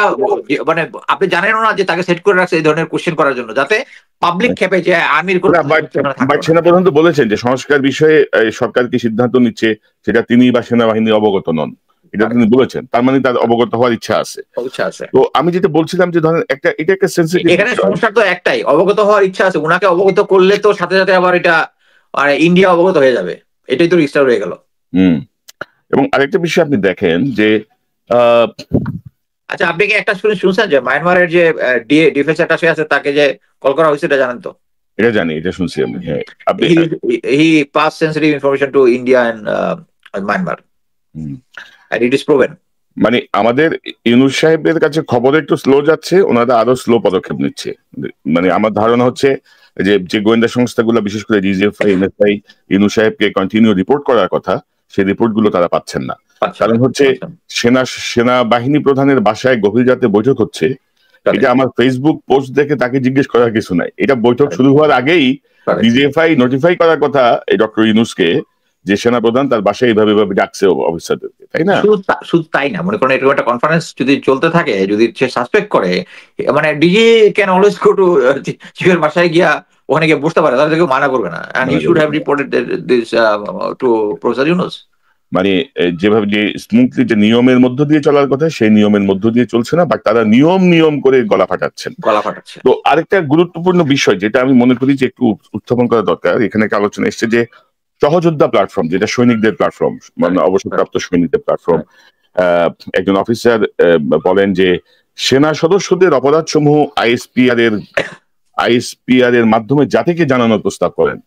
S2: মানে আপনি জানেনও না যে তাকে সেট করে রাখছে এই ধরনের কোশ্চেন করার জন্য, যাতে পাবলিক খেপে যে আর্মির কোন।
S1: সেনাপ্রধান তো বলেছেন যে সংস্কার বিষয়ে সরকার কি সিদ্ধান্ত নিচ্ছে সেটা তিনি বা সেনাবাহিনী অবগত নন, এটা তিনি বলেছেন। তার মানে তার অবগত হওয়ার ইচ্ছা আছে। তো আমি যেটা বলছিলাম যে ধরেন এটা একটা সেনসিটিভ,
S2: এখানে সমস্যা তো একটাই, অবগত হওয়ার ইচ্ছা আছে। উনাকে অবগত করলে তো সাথে সাথে আবার এটা ইন্ডিয়া অবগত হয়ে যাবে, এটাই তো রিস্টার হয়ে গেল।
S1: এবং আরেকটা বিষয় আপনি দেখেন যে
S2: আচ্ছা, আপনি কি একটা শুনছেন যে মায়ানমারের যে ডিফেন্স অ্যাটাশে আছে তাকে যে কল করা হয়েছে, এটা জানেন তো?
S1: এটা জানি, এটা শুনছি আমি। হ্যাঁ,
S2: he pass sensitive information to India and Myanmar and it is proven.
S1: মানে আমাদের ইউনূস সাহেবের কাছে খবর একটু স্লো যাচ্ছে, ওনারা আরো স্লো পদক্ষেপ নিচ্ছে। মানে আমার ধারণা হচ্ছে যে গোয়েন্দা সংস্থাগুলো বিশেষ করে ডিজিএফআই, এনএসআই ইউনূস সাহেবকে কন্টিনিউ রিপোর্ট করার কথা, সেই রিপোর্ট গুলো তারা পাচ্ছেন না। কারণ হচ্ছে সেনাবাহিনী প্রধানের বাসায় গভীর রাতে বৈঠক হচ্ছে। এটা আমার ফেসবুক পোস্ট দেখে তাকে জিজ্ঞেস করার কিছু নাই, এটা বৈঠক শুরু হওয়ার আগেই ডিজিএফআই নোটিফাই করার কথা এই ডক্টর ইউনূসকে যে সেনাপ্রধান তার বাসায় এইভাবে ডাকছে অফিসারদেরকে, তাই না?
S2: শুধু তাই না, মনে করেন এরকম একটা কনফারেন্স যদি চলতে থাকে, যদি সে সাসপেক্ট করে, মানে DG can always go to চিফের বাসায় গিয়া ওখানে গিয়ে বসতে পারে, তাদেরকে মানা করবে না। And he should have reported this to professor Yunus.
S1: মানে যেভাবে যে স্মুথলি যে নিয়মের মধ্য দিয়ে চলার কথা সেই নিয়মের মধ্য দিয়ে চলছে না, বাট তারা নিয়ম করে গলা ফাটাচ্ছে। তো আরেকটা গুরুত্বপূর্ণ বিষয় যেটা আমি মনে করি যে একটু উত্থাপন করা দরকার, এখানে একটা আলোচনা এসছে যে সহযোদ্ধা প্ল্যাটফর্ম, যেটা সৈনিকদের প্ল্যাটফর্ম, মানে অবসরপ্রাপ্ত সৈনিকদের প্ল্যাটফর্ম। একজন অফিসার বলেন যে সেনা সদস্যদের অপরাধ সমূহ আইএসপিআর এর মাধ্যমে জাতিকে জানানোর প্রস্তাব করেন।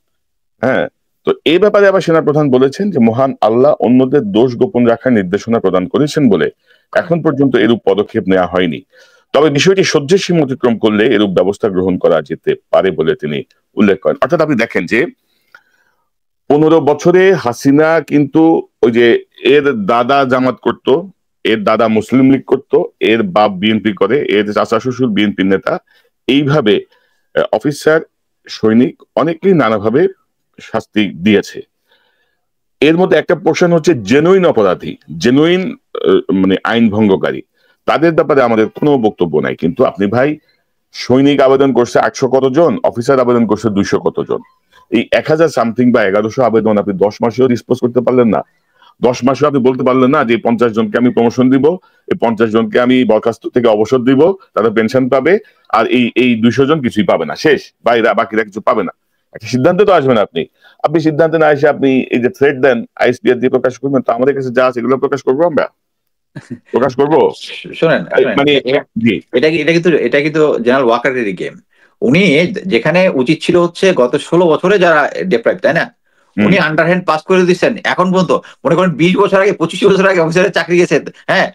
S1: হ্যাঁ, তো এই ব্যাপারে আবার সেনাপ্রধান বলেছেন যে মহান আল্লাহ অন্যদের দোষ গোপন রাখার নির্দেশনা প্রদান করেছেন বলে এখন পর্যন্ত এরূপ পদক্ষেপ নেওয়া হয়নি। তবে বিষয়টি সহ্যের সীমা অতিক্রম করলে এরূপ ব্যবস্থা গ্রহণ করা যেতে পারে বলে তিনি উল্লেখ করেন। অর্থাৎ আপনি দেখেন যে 15 বছরে হাসিনা কিন্তু ওই যে এর দাদা জামাত করত, এর দাদা মুসলিম লীগ করত, এর বাপ বিএনপি করে, এর চাচা শ্বশুর বিএনপি নেতা, এইভাবে অফিসার সৈনিক অনেকেই নানাভাবে শাস্তি দিয়েছে। এর মধ্যে একটা পোর্শন হচ্ছে জেনুইন অপরাধী, জেনুইন মানে আইন ভঙ্গকারী, তাদের ব্যাপারে আমাদের কোনো বক্তব্য নাই। কিন্তু আপনি ভাই সৈনিক আবেদন করছে 800 কতজন, অফিসার আবেদন করছে 200 কতজন, এই 1000 সামথিং বা 1100 আবেদন আপনি 10 মাসেও ডিসপোজ করতে পারলেন না। 10 মাসেও আপনি বলতে পারলেন না যে 50 জনকে আমি প্রমোশন দিব, এই 50 জনকে আমি বরখাস্ত থেকে অবসর দিব, তারা পেনশন পাবে, আর এই 200 জন কিছুই পাবে না, শেষ, বাইরে বাকিরা কিছু পাবে না। একটা সিদ্ধান্ত তো আসবেন আপনি সিদ্ধান্তে না এসে আপনি এই যে থ্রেট দেন আইএসপিআর দিয়ে প্রকাশ করবেন, তো আমাদের কাছে যা আছে এগুলো প্রকাশ করবো, আমরা প্রকাশ করবো।
S2: শোনেন, মানে এটা কিন্তু জেনারেল ওয়াকারেরই গেম। উনি যেখানে উচিত ছিল হচ্ছে গত 16 বছরে যারা ডেপ্রাইভ, তাই না, উনি আন্ডারহ্যান্ড পাস করে দিচ্ছেন এখন পর্যন্ত। মনে করেন 20 বছর আগে 25 বছর আগে অফিসারের চাকরি গেছে, হ্যাঁ,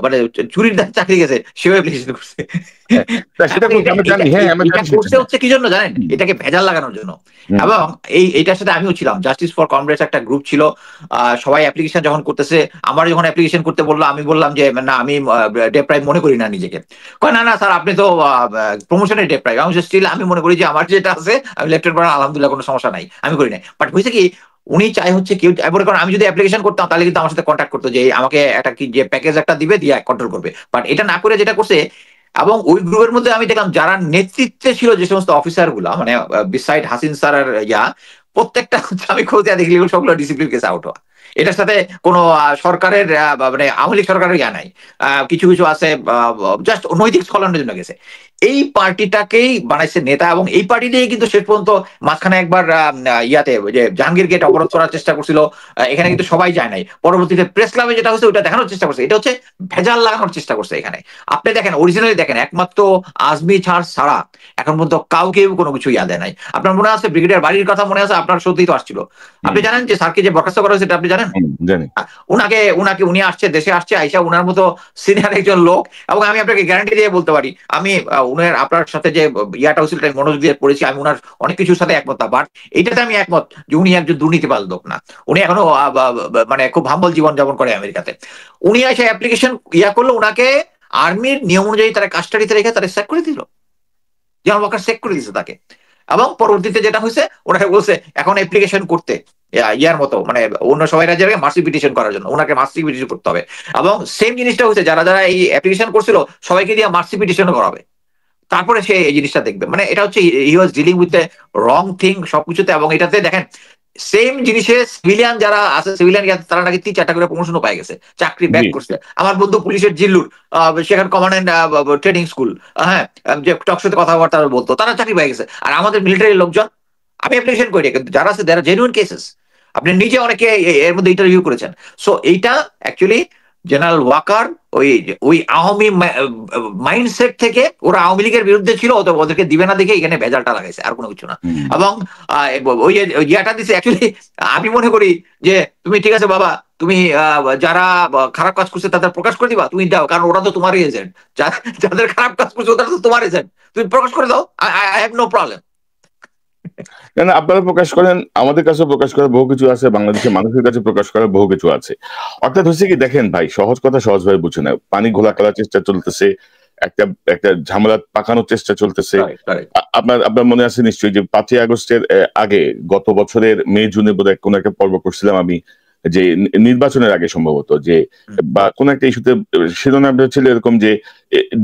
S2: মানে চুরির চাকরি গেছে সেও অ্যাপ্লিকেশন করছে।
S1: সেটা আমরা জানি, হ্যাঁ আমরা
S2: এটা
S1: জানি
S2: করছে হচ্ছে কি জন্য জানেন, এটাকে ভেজাল লাগানোর জন্য। এবং এইটার সাথে আমিও ছিলাম, জাস্টিস ফর কমরেডস একটা গ্রুপ ছিল, সবাই অ্যাপ্লিকেশন যখন করতেছে, আমার যখন অ্যাপ্লিকেশন করতে বললো আমি বললাম যে না আমি ডেপ্রাইভ মনে করি না নিজেকে। কয় না না স্যার আপনি তো প্রমোশনের ডেপ্রাইভ। আমি স্টিল আমি মনে করি যে আমার যেটা আছে আমি লেফটেন্যান্ট করার আলহামদুলিল্লাহ কোনো সমস্যা নাই, আমি করি নাই। বাট হয়েছে কি উনি চাই হচ্ছে কেউ, কারণ আমি যদি অ্যাপ্লিকেশন করতাম তাহলে কিন্তু আমার সাথে কন্ট্যাক্ট করতো যে আমাকে একটা কি যে প্যাকেজ একটা দিবে দিয়ে কন্ট্রোল করবে। বাট এটা না করে যেটা করছে, এবং ওই গ্রুপের মধ্যে আমি দেখলাম যারা নেতৃত্বে ছিল যে সমস্ত অফিসার গুলা, মানে বিসাইড হাসিন স্যার আর প্রত্যেকটা আমি খোঁজে দেখলি সবগুলো ডিসিপ্লিন কেস আউট হওয়া। এটার সাথে কোনো সরকারের মানে আওয়ামী লীগ সরকারের নাই। কিছু কিছু আছে জাস্ট নৈতিক স্খলনের জন্য গেছে। এই পার্টিটাকেই বানাইছে নেতা, এবং এই পার্টি দিয়ে কিন্তু শেষ পর্যন্ত মাঝখানে একবার ইয়াতে যে জাহাঙ্গীর গেট অবরোধ করার চেষ্টা করছিল, এখানে কিন্তু সবাই যায় নাই। পরবর্তীতে প্রেস ক্লাবে যেটা হচ্ছে ওটা দেখানোর চেষ্টা করছে, এটা হচ্ছে ভেজাল লাগানোর চেষ্টা করছে এখানে। আপনি দেখেন অরিজিনালি দেখেন, একমাত্র আজমি ছাড়া এখন পর্যন্ত কাউকেও কোনো কিছু ইয়াদে নাই। আপনার মনে আছে ব্রিগেডিয়ার বাড়ির কথা মনে আছে, আপনার সত্যিই তো আসছিল। আপনি জানেন যে স্যারকে যে বরখাস্ত করা হয়েছে এটা আপনি জানেন?
S1: জানি।
S2: উনি আসছে, দেশে আসছে, আইসা উনার মতো সিনিয়র একজন লোক, এবং আমি আপনাকে গ্যারান্টি দিয়ে বলতে পারি আমি উনার আপনার সাথে যে ইয়াটা হয়েছিল মনোযোগ দিয়ে পড়েছি, আমি উনার অনেক কিছুর সাথে একমত না। বাট এইটাতে আমি একমত যে উনি একজন দুর্নীতিবাজ লোক না। উনি এখনো মানে খুব হাম্বল জীবন যাপন করে আমেরিকাতে। উনি এসে অ্যাপ্লিকেশন করলো, উনাকে আর্মির নিয়ম অনুযায়ী তারা কাস্টাডিতে রেখে তারা চেক করে দিল, জেনারেল ওয়াকার চেক করে দিচ্ছে তাকে। এবং পরবর্তীতে যেটা হয়েছে ওনাকে বলছে এখন অ্যাপ্লিকেশন করতে ইয়ার মতো, মানে অন্য সবাই রাজ্যে মার্সি পিটিশন করার জন্য ওনাকে মার্সি পিটিশন করতে হবে। এবং সেম জিনিসটা হচ্ছে যারা যারা এই অ্যাপ্লিকেশন করছিল সবাইকে দিয়ে মার্সি পিটিশন করাবে, তারপরে সে এই জিনিসটা দেখবে। মানে এটা হচ্ছে he was dealing with the wrong thing সবকিছুতে। এবং এটাতে দেখেন সেম জিনিসে সিভিলিয়ান যারা আছে, সিভিলিয়ান তারা নাকি 3-4টা করে প্রমোশনও পাই গেছে, চাকরি ব্যাক করছে। আমার বন্ধু পুলিশের জিল্লুর সেখানে কমান্ডেন্ট ট্রেনিং স্কুল, হ্যাঁ, যে টকশোতে কথাবার্তা বলতো, তারা চাকরি পাই গেছে। আর আমাদের মিলিটারি লোকজন, আমি অ্যাপ্লিকেশন করি কিন্তু যারা আছে যারা জেনুইন কেসেস, আপনি নিজে অনেকে এর মধ্যে ইন্টারভিউ করেছেন। সো এইটা অ্যাকচুয়ালি জেনারেল ওয়াকার ওই ওই আওয়ামী মাইন্ডসেট থেকে, ওরা আওয়ামী লীগের বিরুদ্ধে ছিল, ওদেরকে দিবে না দেখে এখানে ভেজালটা লাগাইছে, আর কোনো কিছু না। এবং ওই ইয়েটা দিচ্ছে অ্যাকচুয়ালি আমি মনে করি যে তুমি ঠিক আছে বাবা, তুমি যারা খারাপ কাজ করছে তাদের প্রকাশ করে দিবা, তুমি দাও, কারণ ওরা তো তোমার এজেন্ট। যাদের খারাপ কাজ করছে ওরা তো তোমার এজেন্ট, তুমি প্রকাশ করে দাও, আই হ্যাভ নো প্রবলেম।
S1: কেন আপনারা প্রকাশ করেন, আমাদের কাছে প্রকাশ করার বহু কিছু আছে, বাংলাদেশের মানুষের কাছে প্রকাশ করার বহু কিছু আছে। অর্থাৎ হচ্ছে কি দেখেন ভাই, সহজ কথা সহজ ভাবে বুঝে না, পানি ঘোলা করার চেষ্টা চলতেছে, একটা একটা ঝামেলা পাকানোর চেষ্টা চলতেছে। আপনার মনে আছে নিশ্চয়ই যে 5ই আগস্টের আগে গত বছরের মে জুনে বোধহয় কোন একটা পর্ব করছিলাম আমি, যে নির্বাচনের আগে সম্ভবত, যে বা কোন একটা ইস্যুতে শিরোনামটা ছিল এরকম যে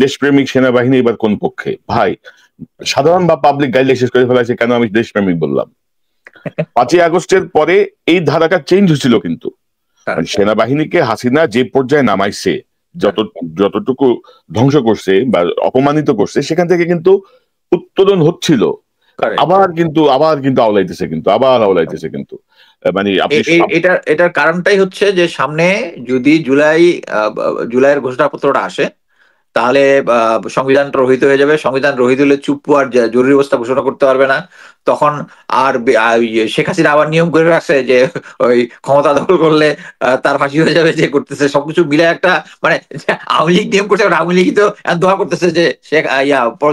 S1: দেশপ্রেমিক সেনাবাহিনী এবার কোন পক্ষে। ভাই সাধারণ বা পাবলিক গাইডলাইন শেষ করে ফেলাছে, কেন আমি দেশপ্রেমিক বললাম। 5ই আগস্টের পরে এই ধারাটা চেঞ্জ হয়েছিল, কিন্তু সেনাবাহিনীকে হাসিনা যে পর্যায়ে নামাইছে, যতটুকু ধ্বংস করছে বা অপমানিত করছে, সেখান থেকে কিন্তু উত্তোলন হচ্ছিল, আবার কিন্তু আবার আওলাইতেছে কিন্তু মানে
S2: এটার কারণটাই হচ্ছে যে সামনে যদি জুলাইয়ের ঘোষণাপত্রটা আসে তাহলে সংবিধান রহিত হয়ে যাবে। সংবিধান রহিত হলে চুপ্পু আর জরুরি অবস্থা ঘোষণা করতে পারবে না। তখন আর শেখ হাসিনা আবার নিয়ম করে রাখছে যে ওই ক্ষমতা দখল করলে তার ফাঁসি হয়ে যাবে, যে করতেছে সবকিছু মিলে একটা, মানে আওয়ামী লীগ নিয়ম করছে, আওয়ামী লীগ তো দোয়া করতেছে যে শেখ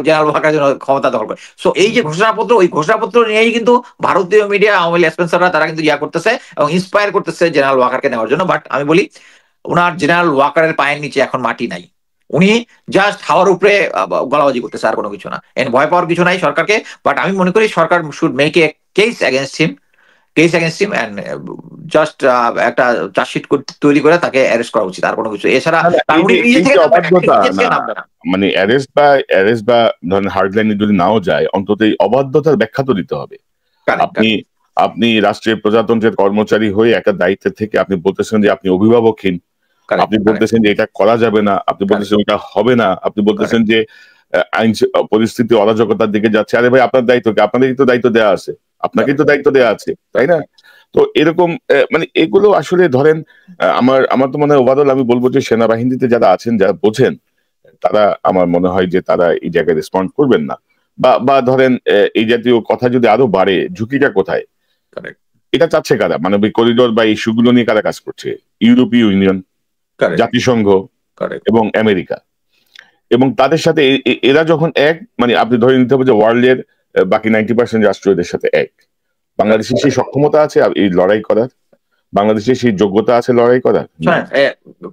S2: জেনারেল ওয়াকার জন্য ক্ষমতা দখল করে। সো এই যে ঘোষণাপত্র, ওই ঘোষণাপত্র নিয়েই কিন্তু ভারতীয় মিডিয়া, আওয়ামী লীগ স্পেন্সাররা তারা কিন্তু করতেছে এবং ইন্সপায়ার করতেছে জেনারেল ওয়াকারকে নেওয়ার জন্য। বাট আমি বলি ওনার জেনারেল ওয়াকারের পায়ের নিচে এখন মাটি নাই, উনি জাস্ট হাওয়ার উপরে গলাবাজি করতেছে, আর কোনো কিছু না। ভয় পাওয়ার কিছু নাই সরকারকে। বাট আমি মনে করি সরকার should make a case against him and just একটা চার্জশিট তৈরি করে তাকে অ্যারেস্ট করা উচিত, আর কোনো কিছু। এছাড়া
S1: মানে অ্যারেস্ট বা ধরেন হার্ডলাইনে যদি নাও যায়, অন্তত এই অবাধ্যতার ব্যাখ্যা তো দিতে হবে। আপনি রাষ্ট্রীয় প্রজাতন্ত্রের কর্মচারী হয়ে একটা দায়িত্বের থেকে আপনি বলতেছেন যে আপনি অভিভাবকহীন, আপনি বলতেছেন যে এটা করা যাবে না, আপনি বলতেছেন এটা হবে না, আপনি বলতেছেন যে আইন পরিস্থিতি অরাজকতার দিকে যাচ্ছে। আরে ভাই আপনার দায়িত্ব কি? আপনাদেরই তো দায়িত্ব দেওয়া আছে, আপনাকেই তো দায়িত্ব দেওয়া আছে, তাই না? তো এরকম মানে এগুলো আসলে ধরেন আমার তো মনে হয় ওভারঅল আমি বলবো যে সেনাবাহিনীতে যারা আছেন, যারা বোঝেন, তারা আমার মনে হয় যে তারা এই জায়গায় রেসপন্ড করবেন না। বা ধরেন এই জাতীয় কথা যদি আরো বাড়ে, ঝুঁকিটা কোথায়? এটা চাচ্ছে কারা? মানবিক করিডোর বা ইস্যুগুলো নিয়ে কারা কাজ করছে? ইউরোপীয় ইউনিয়ন, জাতিসংঘ, এবং আমেরিকা, এবং তাদের সাথে এরা যখন এক, মানে আপনি ধরে নিতে হবে যে ওয়ার্ল্ডের বাকি 90% রাষ্ট্র এদের সাথে এক। বাংলাদেশের সেই সক্ষমতা আছে এই লড়াই করার? বাংলাদেশের সেই যোগ্যতা আছে লড়াই করার?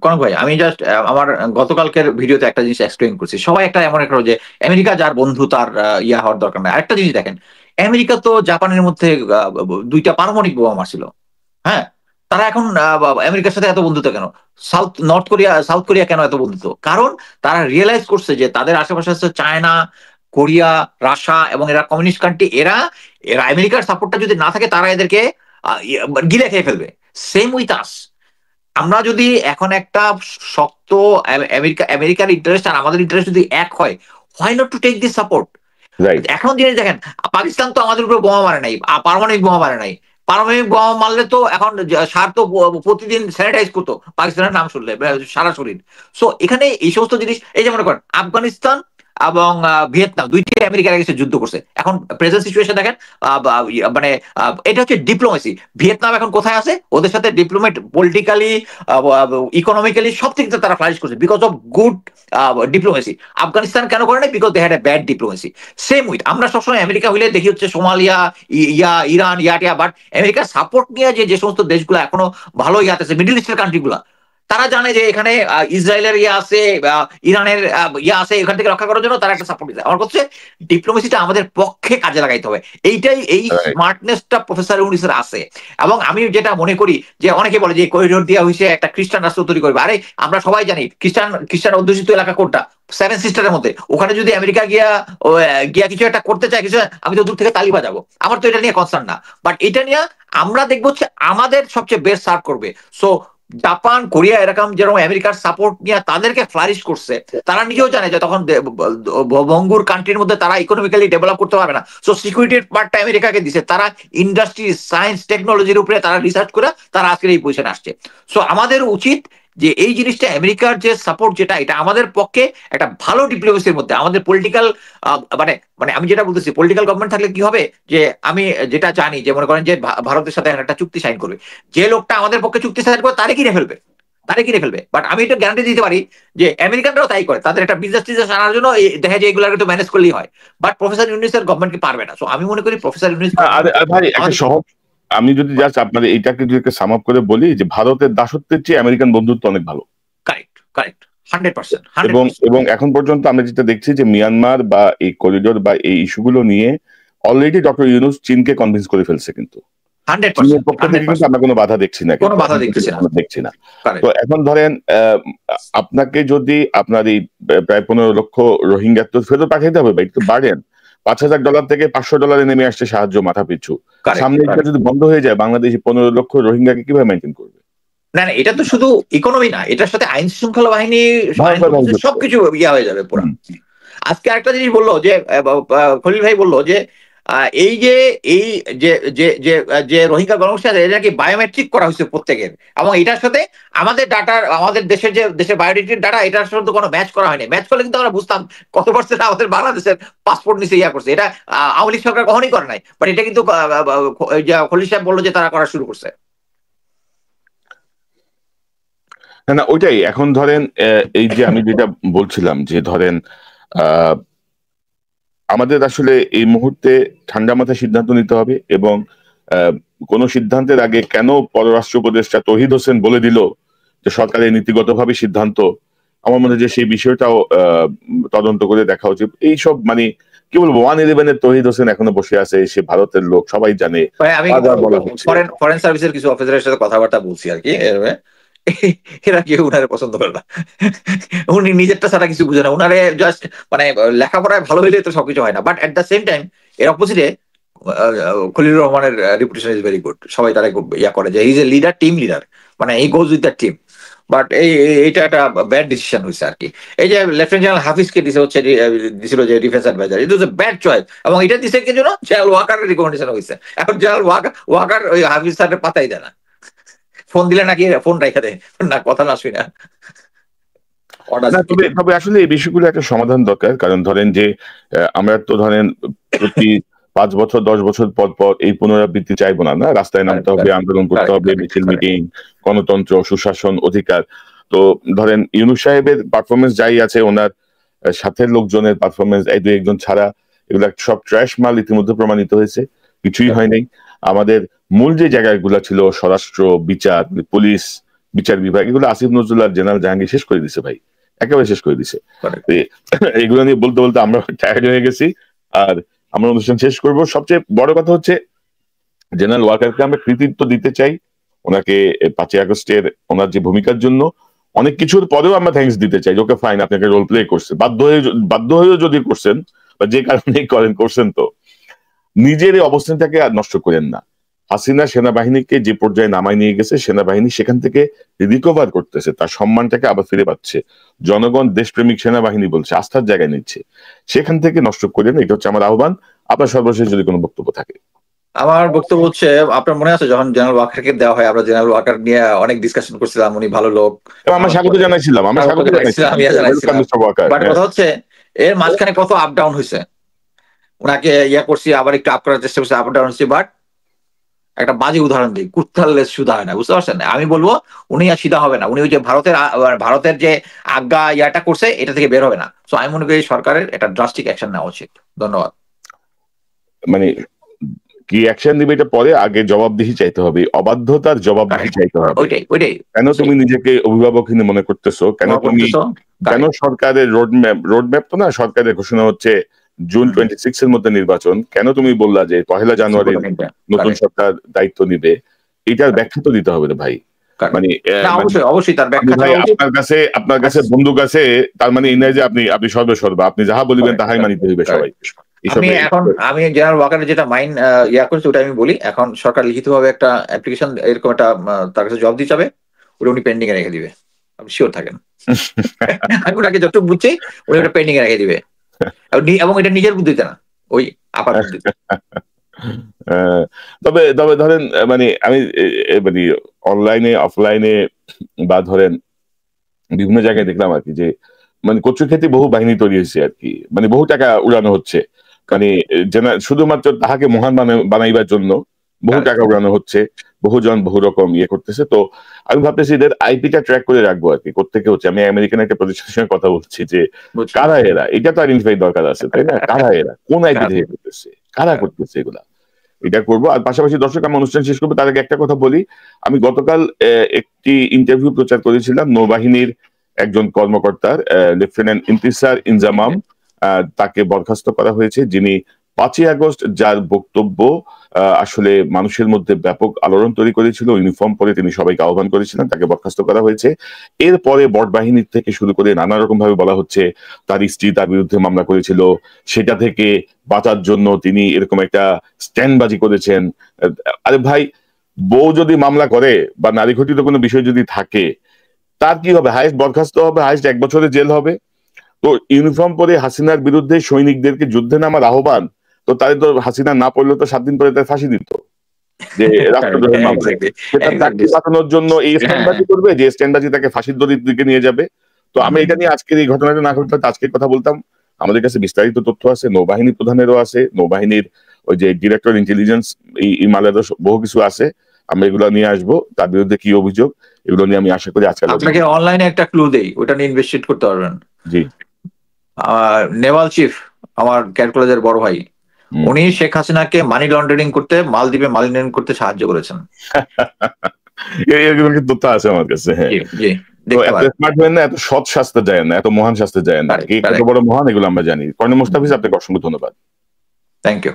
S2: কনক ভাই, আমি জাস্ট আমার গতকালকের ভিডিওতে একটা জিনিস এক্সপ্লেইন করছি। সবাই একটা এমন একটা যে আমেরিকা যার বন্ধু তার ইয়া হওয়ার দরকার নাই। আরেকটা জিনিস দেখেন, আমেরিকা তো জাপানের মধ্যে 2টা পারমাণবিক বোমা মারছিল। হ্যাঁ, তারা এখন আমেরিকার সাথে এত বন্ধুত্ব কেন? সাউথ কোরিয়া কেন এত বন্ধুত্ব? কারণ তারা রিয়েলাইজ করছে যে তাদের আশেপাশে আছে চায়না, কোরিয়া, রাশিয়া এবং এরা কমিউনিস্ট কান্ট্রি। এরা আমেরিকার সাপোর্টটা যদি না থাকে তারা এদেরকে গিলে খেয়ে ফেলবে। Same with us. আমরা যদি এখন একটা শক্ত আমেরিকার ইন্টারেস্ট আর আমাদের ইন্টারেস্ট যদি এক হয়, why not to take this support? এখন জিনিস দেখেন, পাকিস্তান তো আমাদের উপরে বোমা মারে নাই, পারমাণবিক বোমা মারে নাই। পারমাণবিক বোমা মারলে তো এখন সার তো প্রতিদিন স্যানিটাইজ করতো পাকিস্তানের নাম শুনলে সারা শরীর। সো এখানে এই সমস্ত জিনিস, এই যে মনে করেন আফগানিস্তান এবং ভিয়েতনাম, দুইটি আমেরিকার কাছে যুদ্ধ করছে। এখন প্রেজেন্ট সিচুয়েশন দেখেন, মানে এটা হচ্ছে ডিপ্লোমেসি। ভিয়েতনাম এখন কোথায় আছে? ওদের সাথে ডিপ্লোমেট, পলিটিক্যালি, ইকোনমিক্যালি সব থেকে তারা ফ্লারিশ করছে because of good diplomacy. Afghanistan কেন করে নাই? Because they had a bad diplomacy. Same with আমরা সবসময় আমেরিকা হইলে দেখি হচ্ছে সোমালিয়া, ইরান, ইয়াটিয়া। বাট আমেরিকার সাপোর্ট নিয়ে যে সমস্ত দেশগুলো এখনো ভালো আছে, মিডল ইস্টের কান্ট্রিগুলা, তারা জানে যে এখানে ইসরায়েলের আছে, ইরানের আছে, এখান থেকে রক্ষা করার জন্য তারা একটা সাপোর্ট দিচ্ছে। আমার কাছে ডিপ্লোমেসিটা আমাদের পক্ষে কাজে লাগাইতে হবে। এইটাই, এই স্মার্টনেসটা প্রফেসর ইউনূসের আছে। এবং আমি যেটা মনে করি যে অনেকে বলে যে করিডোর দেওয়া হয়েছে একটা খ্রিস্টান রাষ্ট্র তৈরি করবে। আরে আমরা সবাই জানি খ্রিস্টান অধ্যুষিত এলাকা কোনটা? 7 সিস্টারের মধ্যে। ওখানে যদি আমেরিকা গিয়া কিছু একটা করতে চায়, কিছু, আমি তো দূর থেকে তালি বাজাবো। আমার তো এটা নিয়ে কনসার্ন না। বাট এটা নিয়ে আমরা দেখবো হচ্ছে আমাদের সবচেয়ে বেস্ট সার্ভ করবে। সো জাপান, কোরিয়া এরকম যেরকম আমেরিকার সাপোর্ট নিয়ে তাদেরকে ফ্লারিশ করছে, তারা নিজেও জানে যে তখন ভঙ্গুর কান্ট্রির মধ্যে তারা ইকোনমিক্যালি ডেভেলপ করতে পারবে না। সো সিকিউরিটির পার্টটা আমেরিকাকে দিছে। তারা ইন্ডাস্ট্রি, সায়েন্স, টেকনোলজির উপরে তারা রিসার্চ করে তারা আজকের এই পজিশনে আসছে। সো আমাদের উচিত যে এই জিনিসটা, আমেরিকার যে সাপোর্ট যেটা, এটা আমাদের পক্ষে একটা ভালো ডিপ্লোমেসির মধ্যে, আমাদের পলিটিক্যাল, মানে মানে আমি যেটা বলতেছি, পলিটিক্যাল গভর্নমেন্ট থাকলে কি হবে, যে আমি যেটা জানি যে মনে করেন যে ভারতের সাথে একটা চুক্তি সাইন করবে, যে লোকটা আমাদের পক্ষে চুক্তি সাইন করবে তারে কিনে ফেলবে। বাট আমি এটা গ্যারান্টি দিতে পারি যে আমেরিকানরাও তাই করে। তাদের একটা বিজনেস আনার জন্য দেখা যায় এগুলো একটু ম্যানেজ করলেই হয়। বাট প্রফেসর ইউনূসের গভর্নমেন্টকে পারবে না। সো আমি মনে করি প্রফেসর ইউনূস,
S1: ভাই একটা সহজ, আমি যদি জাস্ট আপনাদের এইটাকে যদি সাম আপ করে বলি যে ভারতের দাসত্বের চেয়ে আমেরিকান বন্ধুত্ব অনেক ভালো।
S2: কারেক্ট 100%।
S1: এবং এখন পর্যন্ত আমরা যেটা দেখছি যে মিয়ানমার বা এই করিডোর বা এই ইস্যুগুলো নিয়ে অলরেডি ডক্টর ইউনূস চীনকে কনভিন্স করে ফেলছে, কিন্তু চীনের পক্ষ থেকে কিন্তু আমরা কোনো বাধা দেখছি না, দেখছি না। তো এখন ধরেন আপনাকে যদি আপনার এই প্রায় 15 লক্ষ রোহিঙ্গা তো ফেরত পাঠাইতে হবে, বা একটু বাড়েন, $5,000 থেকে $500 নেমে আসছে সাহায্য মাথা পিছু। সামনে যদি বন্ধ হয়ে যায়, বাংলাদেশ 15 লক্ষ রোহিঙ্গাকে কিভাবে মেনটেন করবে?
S2: না, এটা তো শুধু ইকোনমি না, এটার সাথে আইন শৃঙ্খলা বাহিনী সবকিছু ইয়া হয়ে যাবে পুরো। আজকে একটা জিনিস বললো যে খলিল ভাই বললো যে এই যে রোহিঙ্গা গণগোষ্ঠী আছে, এটা কি বায়োমেট্রিক করা হয়েছে প্রত্যেকের, এবং এটার সাথে আমাদের ডাটা, আমাদের দেশের বায়োমেট্রিক ডাটা, এটার সাথে কোনো ম্যাচ করা হয়নি। ম্যাচ করলে কিন্তু আমরা বুঝতাম কত পার্সেন্ট আমাদের বাংলাদেশের পাসপোর্ট নিচে ইয়া করছে। এটা আওয়ামী লীগ সরকার কখনোই করে নাই। বাট এটা কিন্তু খলিল সাহেব বললো যে তারা করা শুরু করছে।
S1: না, ওইটাই। এখন ধরেন এই যে আমি যেটা বলছিলাম যে ধরেন আমাদের আসলে এই মুহূর্তে ঠান্ডা মাথায় সিদ্ধান্ত নিতে হবে, এবং কোন সিদ্ধান্তের আগে কেন পররাষ্ট্র উপদেষ্টা তৌহিদ হোসেন বলে দিল যে সরকারের নীতিগতভাবে সিদ্ধান্ত, আমার মনে হয় যে সেই বিষয়টাও তদন্ত করে দেখা উচিত। এইসব মানে কি বলবো, 111-এর তৌহিদ হোসেন এখনো বসে আছে, সে ভারতের লোক, সবাই জানে।
S2: আমি ফরেন সার্ভিসের কিছু অফিসারের সাথে কথাবার্তা বলছি আর কি, এরা কেউ উনারে পছন্দ করে না। উনি নিজেরটা ছাড়া কিছু বুঝে না। উনারে জাস্ট মানে লেখাপড়ায় ভালো হইলে তো সবকিছু হয় না। But at the same time এর অপোজিটে খলিলুর রহমানের রেপুটেশন ইজ ভেরি গুড। সবাই তারা ইয়া করে যে he is a leader, team leader, মানে he goes with the team. But এইটা একটা ব্যাড ডিসিশন হয়েছে আর কি। এই যে লেফটেন্যান্ট জেনারেল হাফিজকে দিছিল যে defence adviser, it was a bad choice. এবং এটা দিছে কি জন্য? জেনারেল ওয়াকারের রিকমেন্ডেশন হয়েছে। এখন জেনারেল ওয়াকার ওই হাফিজ স্যারের পাতাই দেয় না। ফোন দিলে নাকি ফোন রাখা দেয়, না কথা না শুই না।
S1: তবে আসলে এই বিষয়গুলো একটা সমাধান দরকার। কারণ ধরেন যে আমরা তো ধরেন প্রতি 5 বছর 10 বছর পর পর এই পুনরাবৃত্তি চাইবো না। রাস্তায় নামতে হবে, আন্দোলন করতে হবে, মিছিল মিটিং, গণতন্ত্র, সুশাসন, অধিকার। তো ধরেন ইউনূস সাহেবের পারফরমেন্স যাই আছে, ওনার সাথের লোকজনের পারফরমেন্স এই দুই একজন ছাড়া এগুলা সব ট্র্যাশ মাল ইতিমধ্যে প্রমাণিত হয়েছে, কিছুই হয় নাই। আমাদের মূল যে জায়গাগুলো ছিল স্বরাষ্ট্র, বিচার, পুলিশ, বিচার বিভাগ, এগুলো আসিফ নজরুল আর জেনারেল জাহাঙ্গীর শেষ করে দিছে ভাই, একেবারে শেষ করে দিছে। এগুলো নিয়ে বলতে বলতে আমরা টায়ার্ড হয়ে গেছি, আর আমরা অনুষ্ঠান শেষ করব। সবচেয়ে বড় কথা হচ্ছে জেনারেল ওয়াকারকে আমরা কৃতিত্ব দিতে চাই, ওনাকে 5ই আগস্টের ওনার যে ভূমিকার জন্য অনেক কিছুর পরেও আমরা থ্যাঙ্কস দিতে চাই। ওকে ফাইন, আপনাকে রোল প্লে করছেন, বাধ্য হয়েও যদি করছেন বা যে কারণেই করছেন, তো নিজের এই অবস্থানটাকে আর নষ্ট করেন না। হাসিনা সেনাবাহিনীকে যে পর্যায়ে নামায় নিয়ে গেছে, সেনাবাহিনী সেখান থেকে রিকভার করতেছে, তার সম্মানটাকে আবার ফিরে পাচ্ছে। জনগণ দেশপ্রেমিক সেনাবাহিনী বলছে, আস্থার জায়গায় নিচ্ছে, সেখান থেকে নষ্ট করেন। এটা হচ্ছে আমার আহ্বান। আপনার সর্বশেষ যদি কোনো বক্তব্য থাকে।
S2: আমার বক্তব্য হচ্ছে, আপনার মনে আছে যখন জেনারেল ওয়াকারকে দেওয়া হয়, আমরা জেনারেল ওয়াকার নিয়ে অনেক ডিসকাশন করছিলাম, উনি ভালো লোক,
S1: আমরা স্বাগত জানাইছিলাম,
S2: বাট কথা হচ্ছে এর মাঝখানে কত আপ ডাউন হয়েছে, ওনাকে করছি, আবার একটু আপ করার চেষ্টা করছি, আপ ডাউন হচ্ছে। বাট একটা বাজে উদাহরণ দিই, কুত্তার লেজ সুদা হয় না, বুঝতে পারছেন? আমি বলবো উনি আর সিধা হবে না, উনি ওই যে ভারতের যে আজ্ঞা ইয়াটা করছে এটা থেকে বের হবে না। তো আমি মনে করি সরকারের একটা ড্রাস্টিক অ্যাকশন নেওয়া উচিত। ধন্যবাদ।
S1: মানে কি অ্যাকশন দিবে এটা পরে, আগে জবাবদিহি চাইতে হবে, অবাধ্যতার জবাবদিহি চাইতে হবে। কেন তুমি নিজেকে অভিভাবকহীন মনে করতেছো? কেন সরকারের রোডম্যাপ তো না, সরকারের ঘোষণা হচ্ছে জুন 26 এর মধ্যে নির্বাচন, কেন তুমি বললা যে 1 জানুয়ারি নতুন সরকার দায়িত্ব নিবে? এটার ব্যাখ্যা তো দিতে হবে রে ভাই। মানে
S2: অবশ্যই তার ব্যাখ্যা
S1: আপনার কাছে বন্দুক আছে, তার মানে এই নয় যে আপনি সর্বসর্বা, আপনি যাহা বলিবেন তাহাই মানিতে হইবে সবাই।
S2: আমি জেনারেল ওয়াকারের যেটা মাইন্ড করছি ওটা আমি বলি, এখন সরকার লিখিতভাবে একটা অ্যাপ্লিকেশন এরকম একটা তার কাছে জব দিতে হবে, ওটা উনি পেন্ডিং এ রেখে দিবে, আপনি শিওর থাকেন। আমি ওনাকে যতটুকু বুঝছি উনি ওটা পেন্ডিং এ রেখে দিবে, এবং এটা নিজের বুদ্ধিতে না, ওই আপার বুদ্ধিতে।
S1: তবে ধরেন মানে আমি মানে অনলাইনে অফলাইনে বা ধরেন বিভিন্ন জায়গায় দেখলাম আর কি, যে মানে কচুক্ষেত্রে বহু বাহিনী তৈরি হয়েছে আর কি, মানে বহু টাকা উড়ানো হচ্ছে, মানে শুধুমাত্র তাহাকে মহান বানাইবার জন্য বহু টাকা উড়ানো হচ্ছে, বহুজন বহু রকম করতেছে। তো আমি ভাবতেছি এদের আইপিটা ট্র্যাক করে রাখবো আর কি, কোথেকে হচ্ছে। আমি আমেরিকান একটা প্রতিষ্ঠানের সঙ্গে কথা বলছি যে কারা এরা, এটা তো আইডেন্টিফাই দরকার আছে, তাই না? কারা এরা, কোন আইপি থেকে করতেছে, কারা করতেছে, এগুলা এটা করবো। আর পাশাপাশি দর্শক, আমি অনুষ্ঠান শেষ করবো, তার আগে একটা কথা বলি। আমি গতকাল একটি ইন্টারভিউ প্রচার করেছিলাম নৌবাহিনীর একজন কর্মকর্তার, লেফটেন্যান্ট ইন্তিসার ইনজামাম, তাকে বরখাস্ত করা হয়েছে, যিনি 5ই আগস্ট যার বক্তব্য আসলে মানুষের মধ্যে ব্যাপক আলোড়ন তৈরি করেছিল, ইউনিফর্ম পরে তিনি সবাইকে আহ্বান করেছিলেন, তাকে বরখাস্ত করা হয়েছে। এরপরে বট বাহিনীর থেকে শুরু করে নানা রকম ভাবে বলা হচ্ছে তার স্ত্রী তার বিরুদ্ধে মামলা করেছিল, সেটা থেকে বাঁচার জন্য তিনি এরকম একটা স্ট্যান্ডবাজি করেছেন। আরে ভাই, বউ যদি মামলা করে বা নারী ঘটিত কোনো বিষয় যদি থাকে, তার কি হবে? হাইস্ট বরখাস্ত হবে, হাইস্ট 1 বছরের জেল হবে। তো ইউনিফর্ম পরে হাসিনার বিরুদ্ধে সৈনিকদেরকে যুদ্ধে নামার আহ্বান, তো তাদের তো হাসিনা না পড়লে তো 7 দিন পরে তার ফাঁসি দিত, যে রাষ্ট্রদ্রোহের মামলায় বাঁচানোর জন্য এই স্ট্যান্ডবাজি করবে, যে স্ট্যান্ডবাজি তাকে ফাঁসির দড়ির দিকে নিয়ে যাবে। তো আমি এটা নিয়ে আজকের এই ঘটনাটা না ঘটলে আজকে কথা বলতাম। আমাদের কাছে বিস্তারিত তথ্য আছে, নৌবাহিনী প্রধানেরও আছে, নৌবাহিনীর ওই যে ডিরেক্টর ইন্টেলিজেন্স এই মালেরও বহু কিছু আছে। আমরা এগুলো নিয়ে আসবো, তার বিরুদ্ধে কি অভিযোগ, এগুলো নিয়ে আমি আশা করি আজকে
S2: আপনাকে অনলাইনে একটা ক্লু দেই, ওটা নিয়ে ইনভেস্টিগেট করতে পারবেন।
S1: জি,
S2: নেভাল চিফ আমার ক্যালকুলেজের বড় ভাই, উনি শেখ হাসিনাকে মানি লন্ডারিং করতে, মালদ্বীপে মানি লন্ডারিং করতে সাহায্য করেছেন।
S1: এরকম কি তথ্য আছে আমার কাছে? হ্যাঁ, এত সৎ শাস্তে যায় না, এত মহান শাস্তে যায় না, কত বড় মহান এগুলো আমরা জানি। কর্নেল মোস্তাফিজ, আপনাকে অসংখ্য ধন্যবাদ।
S2: Thank you.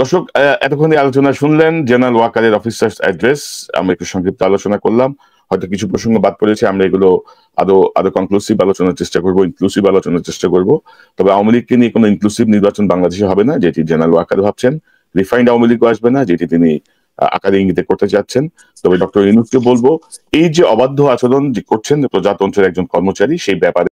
S1: দর্শক, এতক্ষণ আলোচনা শুনলেন জেনারেল ওয়াকারের অফিসার্স অ্যাড্রেস। আমরা একটু সংক্ষিপ্ত আলোচনা করলাম, হয়তো কিছু প্রসঙ্গ বাদ পড়েছে, আমরা এগুলো আরো কনক্লুসিভ আলোচনার চেষ্টা করবো, ইনক্লুসিভ আলোচনার চেষ্টা করবো। তবে আওয়ামী লীগকে নিয়ে কোনো ইনক্লুসিভ নির্বাচন বাংলাদেশে হবে না, যেটি জেনারেল ওয়াকার ভাবছেন। রিফাইন্ড আওয়ামী লীগও আসবে না, যেটি তিনি আকারে ইঙ্গিতে করতে চাচ্ছেন। তবে ডক্টর ইউনূসকে বলবো, এই যে অবাধ্য আচরণ যে করছেন প্রজাতন্ত্রের একজন কর্মচারী, সেই ব্যাপারে